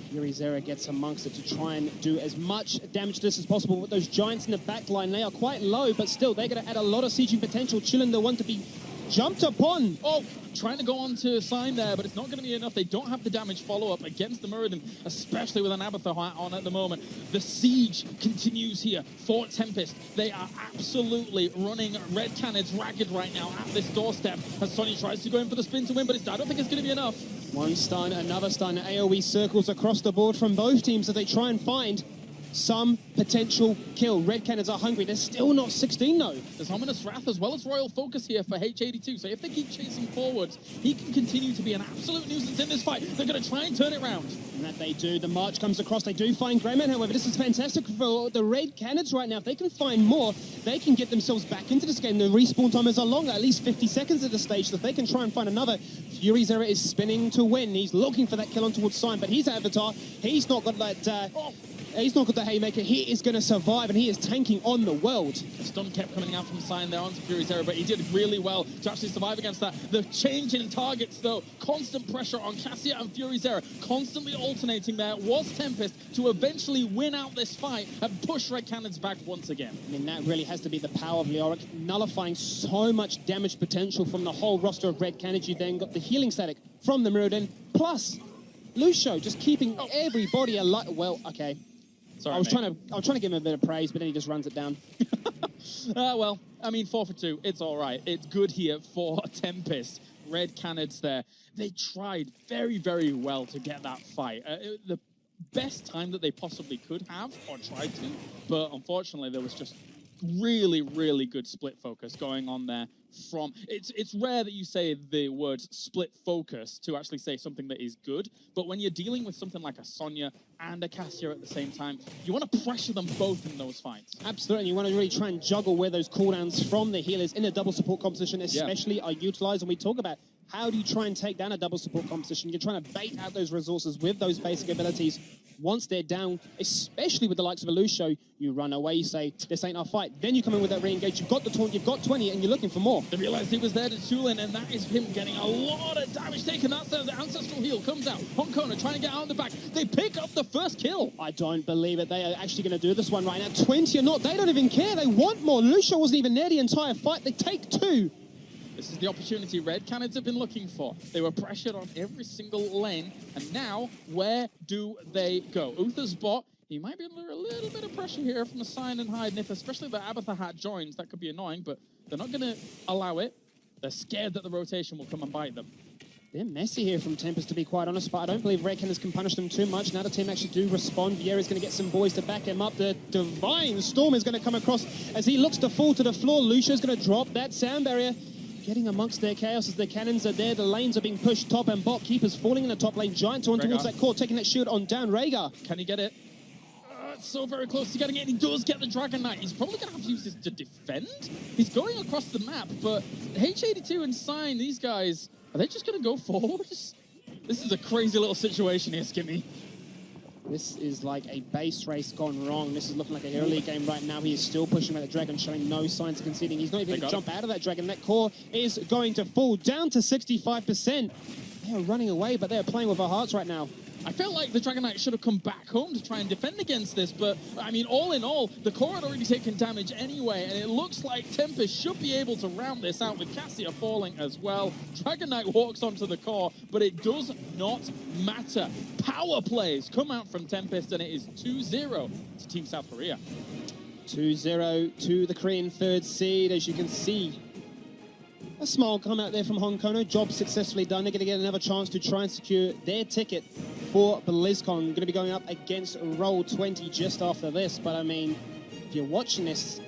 Fury Zera gets amongst it to try and do as much damage to this as possible with those Giants in the back line. They are quite low, but still, they're going to add a lot of sieging potential. Chillin, the one to be jumped upon. Oh, trying to go on to sign there, but it's not going to be enough. They don't have the damage follow-up against the Muradin, especially with an Abathur on at the moment. The siege continues here for Tempest. They are absolutely running Red Canids ragged right now at this doorstep as Sonny tries to go in for the spin to win, but I don't think it's going to be enough. One stun, another stun. AoE circles across the board from both teams as they try and find some potential kill. Red Canids are hungry. They're still not 16 though. There's Ominous Wrath as well as Royal Focus here for H82. So if they keep chasing forwards, he can continue to be an absolute nuisance in this fight. They're going to try and turn it around. And that they do. The march comes across. They do find Greyman. However, this is fantastic for the Red Canids right now. If they can find more, they can get themselves back into this game. The respawn timers are longer, at least 50 seconds at this stage. So if they can try and find another, Fury Zera is spinning to win. He's looking for that kill on towards Sign, but he's Avatar. He's not got that... He's not got the haymaker. He is going to survive, and he is tanking on the world. The stun kept coming out from Sign there onto Fury Zera, but he did really well to actually survive against that. The change in targets, though, constant pressure on Cassia and Fury Zera, constantly alternating there, was Tempest to eventually win out this fight and push Red Canids back once again. I mean, that really has to be the power of Leoric, nullifying so much damage potential from the whole roster of Red Canids. You then got the healing static from the Muradin, plus Lucio just keeping everybody alive. Well, okay. Sorry, I was trying to give him a bit of praise, but then he just runs it down. Well, I mean, 4 for 2. It's all right. It's good here for Tempest. Red Canids there. They tried very, very well to get that fight. The best time that they possibly could have, or tried to, but unfortunately there was just really, really good split focus going on there. It's rare that you say the words split focus to actually say something that is good, but when you're dealing with something like a Sonya and a Cassia at the same time, you want to pressure them both in those fights. Absolutely, and you want to really try and juggle where those cooldowns from the healers in a double support composition especially are utilized. And we talk about how do you try and take down a double support composition. You're trying to bait out those resources with those basic abilities. once they're down, especially with the likes of a Lucio, you run away, you say, this ain't our fight. Then you come in with that re-engage, you've got the taunt, you've got 20, and you're looking for more. They realized he was there to Tulin, and that is him getting a lot of damage taken. That's the Ancestral Heal comes out. Honkona trying to get out in the back. They pick up the first kill. I don't believe it. They are actually going to do this one right now. 20 or not, they don't even care. They want more. Lucio wasn't even there the entire fight. They take 2. This is the opportunity Red Canids have been looking for. They were pressured on every single lane, and now, where do they go? Uther's bot, he might be under a little bit of pressure here from a Sign and Hide, and if especially the Abatha hat joins, that could be annoying, but they're not going to allow it. They're scared that the rotation will come and bite them. They're messy here from Tempest, to be quite honest, but I don't believe Red Canids can punish them too much. Now the team actually do respond. Vieira's going to get some boys to back him up. The Divine Storm is going to come across as he looks to fall to the floor. Lucio's going to drop that sound barrier. Getting amongst their chaos as the cannons are there. The lanes are being pushed top and bot. Keepers falling in the top lane. Giant torn towards that core, taking that shield on down. Rhaegar. Can he get it? It's so very close to getting it. He does get the Dragon Knight. He's probably going to have to use this to defend. He's going across the map, but H82 and Sign, these guys, are they just going to go forwards? This is a crazy little situation here, Skimmy. This is like a base race gone wrong. This is looking like a early game right now. He is still pushing at the Dragon, showing no signs of conceding. He's not even going to jump out of that Dragon. That core is going to fall down to 65%. They are running away, but they are playing with our hearts right now. I felt like the Dragon Knight should have come back home to try and defend against this, but, I mean, all in all, the core had already taken damage anyway, and it looks like Tempest should be able to round this out with Cassia falling as well. Dragon Knight walks onto the core, but it does not matter. Power plays come out from Tempest, and it is 2-0 to Team South Korea. 2-0 to the Korean third seed, as you can see. A smile come out there from Honkono. Job successfully done. They're going to get another chance to try and secure their ticket for Blizzcon. Going to be going up against Roll20 just after this. But I mean, if you're watching this,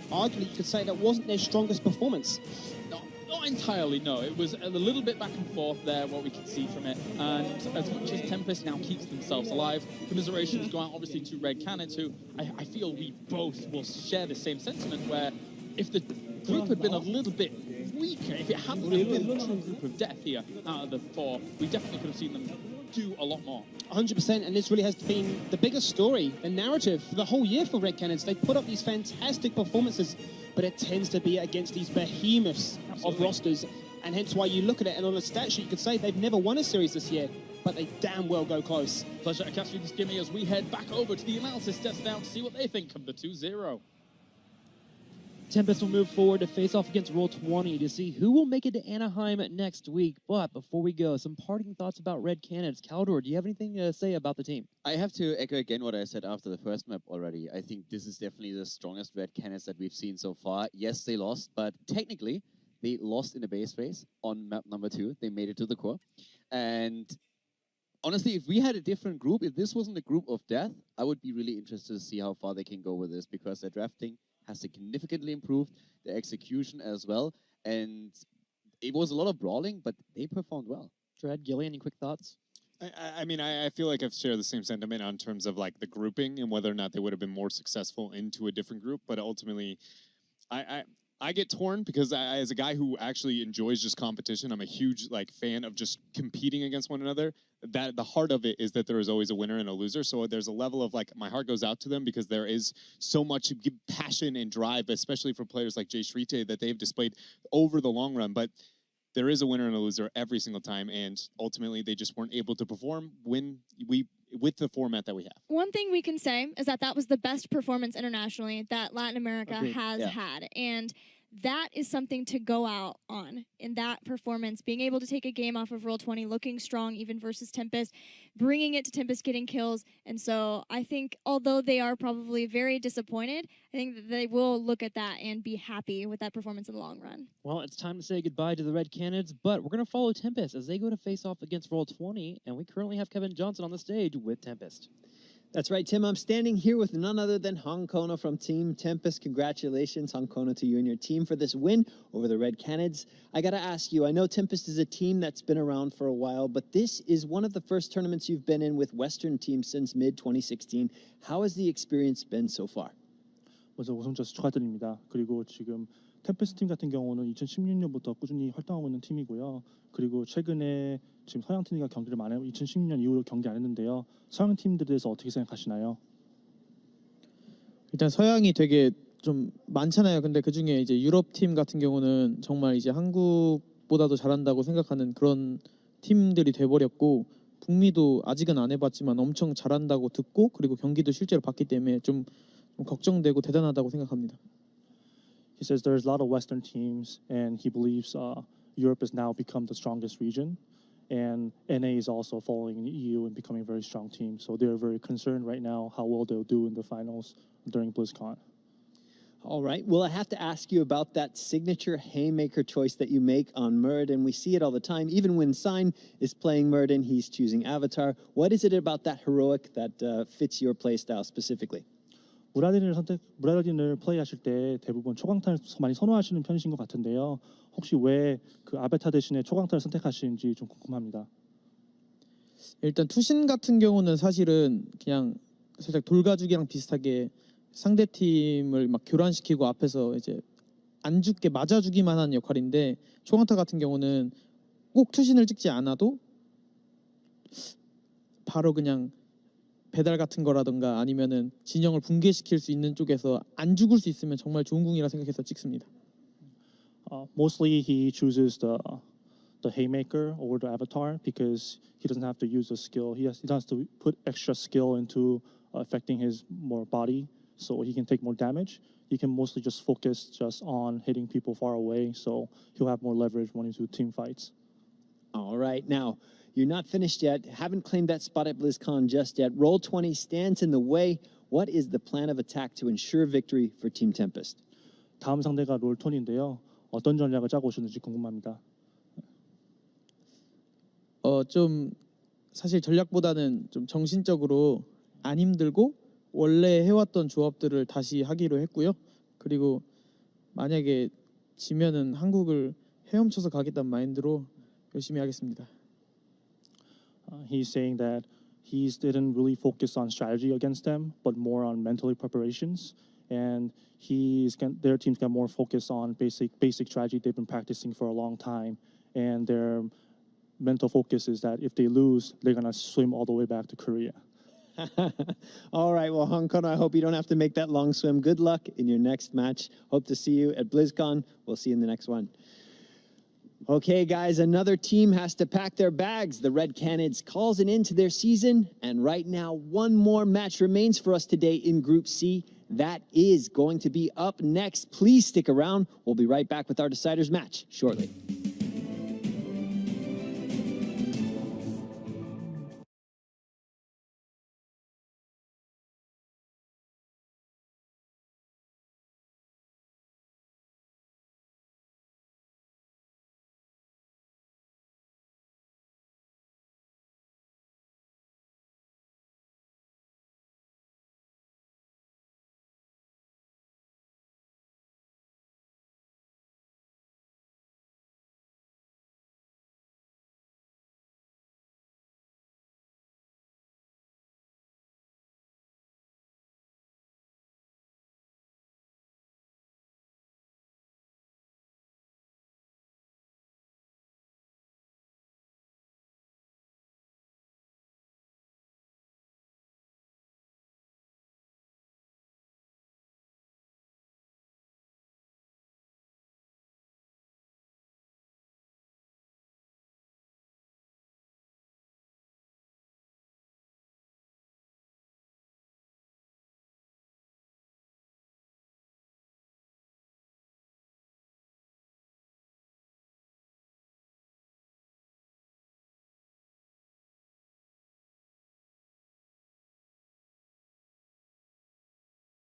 arguably you could say that wasn't their strongest performance. Not entirely, no. It was a little bit back and forth there, what we could see from it. And as much as Tempest now keeps themselves alive, commiserations go out obviously to Red Canids, who I feel we both will share the same sentiment, where if the group had been a little bit weaker, if it hadn't been a true group of death here out of the 4, we definitely could have seen them do a lot more. 100%, and this really has been the biggest story, the narrative for the whole year for Red Canids. They put up these fantastic performances, but it tends to be against these behemoths of rosters, and hence why you look at it, and on a stat sheet you could say they've never won a series this year, but they damn well go close. Pleasure to catch you, Skimmy, as we head back over to the analysis desk now to see what they think of the 2-0. Tempest will move forward to face off against Roll20 to see who will make it to Anaheim next week. But before we go, some parting thoughts about Red Canids. Caldor, do you have anything to say about the team? I have to echo again what I said after the first map already. I think this is definitely the strongest Red Canids that we've seen so far. Yes, they lost, but technically, they lost in the base phase on map number 2. They made it to the core. And honestly, if we had a different group, if this wasn't a group of death, I would be really interested to see how far they can go with this, because their drafting has significantly improved, the execution as well, and it was a lot of brawling, but they performed well. Dread, Gilly, any quick thoughts? I mean, I feel like I've shared the same sentiment on terms of like the grouping and whether or not they would have been more successful into a different group, but ultimately, I get torn because as a guy who actually enjoys just competition, I'm a huge fan of just competing against one another. That the heart of it is that there is always a winner and a loser. So there's a level of my heart goes out to them because there is so much passion and drive, especially for players like Jay Shrite, that they've displayed over the long run. But there is a winner and a loser every single time, and ultimately they just weren't able to perform with the format that we have. One thing we can say is that that was the best performance internationally that Latin America has had. And that is something to go out on in that performance, being able to take a game off of Roll20, looking strong even versus Tempest, bringing it to Tempest, getting kills. And so I think although they are probably very disappointed, I think that they will look at that and be happy with that performance in the long run. Well, it's time to say goodbye to the Red Canids, but we're going to follow Tempest as they go to face off against Roll20, and we currently have Kevin Johnson on the stage with Tempest. That's right, Tim. I'm standing here with none other than Honkono from Team Tempest. Congratulations, Honkono, to you and your team for this win over the Red Canids. I got to ask you, I know Tempest is a team that's been around for a while, but this is one of the first tournaments you've been in with Western teams since mid-2016. How has the experience been so far? 먼저 우승자 축하드립니다. 그리고 지금 템페스트 팀 같은 경우는 2016년부터 꾸준히 활동하고 있는 팀이고요. 그리고 최근에 지금 서양 팀과 경기를 많이 하고 2016년 이후로 경기 안 했는데요. 서양 팀들에 대해서 어떻게 생각하시나요? 일단 서양이 되게 좀 많잖아요. 근데 그 중에 이제 유럽 팀 같은 경우는 정말 이제 한국보다도 잘한다고 생각하는 그런 팀들이 돼버렸고 북미도 아직은 안 해봤지만 엄청 잘한다고 듣고 그리고 경기도 실제로 봤기 때문에 좀 걱정되고 대단하다고 생각합니다. He says there's a lot of Western teams, and he believes Europe has now become the strongest region, and NA is also following the EU and becoming a very strong team. So they're very concerned right now how well they'll do in the finals during Blizzcon. All right. Well, I have to ask you about that signature haymaker choice that you make on Muradin. We see it all the time. Even when Sign is playing Muradin, he's choosing Avatar. What is it about that heroic that fits your playstyle specifically? 무라딘을 플레이하실 때 대부분 초강타를 많이 선호하시는 편이신 것 같은데요. 혹시 왜 그 아베타 대신에 초강타를 선택하시는지 좀 궁금합니다. 일단 투신 같은 경우는 사실은 그냥 살짝 돌가죽이랑 비슷하게 상대 팀을 막 교란시키고 앞에서 이제 안 죽게 맞아주기만 하는 역할인데 초강타 같은 경우는 꼭 투신을 찍지 않아도 바로 그냥 배달 같은 거라던가 아니면은 진영을 붕괴시킬 수 있는 쪽에서 안 죽을 수 있으면 정말 좋은 궁이라 생각해서 찍습니다. Mostly he chooses the haymaker over the avatar because he doesn't have to use the skill. He has to put extra skill into affecting his more body, so he can take more damage. He can mostly just focus just on hitting people far away, so he'll have more leverage when into team fights. All right. Now, you're not finished yet. Haven't claimed that spot at BlizzCon just yet. Roll20 stands in the way. What is the plan of attack to ensure victory for Team Tempest? 다음 상대가 롤톤인데요. 어떤 전략을 짜고 오셨는지 궁금합니다. 좀 사실 전략보다는 좀 정신적으로 안 힘들고 원래 해왔던 조합들을 다시 하기로 했고요. 그리고 만약에 지면은 한국을 헤엄쳐서 가겠다는 마인드로 열심히 하겠습니다. He's saying that he didn't really focus on strategy against them, but more on mentally preparations. And their team's got more focus on basic strategy they've been practicing for a long time. And their mental focus is that if they lose, they're gonna swim all the way back to Korea. All right. Well, Hong Kong, I hope you don't have to make that long swim. Good luck in your next match. Hope to see you at BlizzCon. We'll see you in the next one. Okay, guys, another team has to pack their bags. The Red Canids calls an end to their season. And right now, one more match remains for us today in Group C. That is going to be up next. Please stick around. We'll be right back with our deciders match shortly.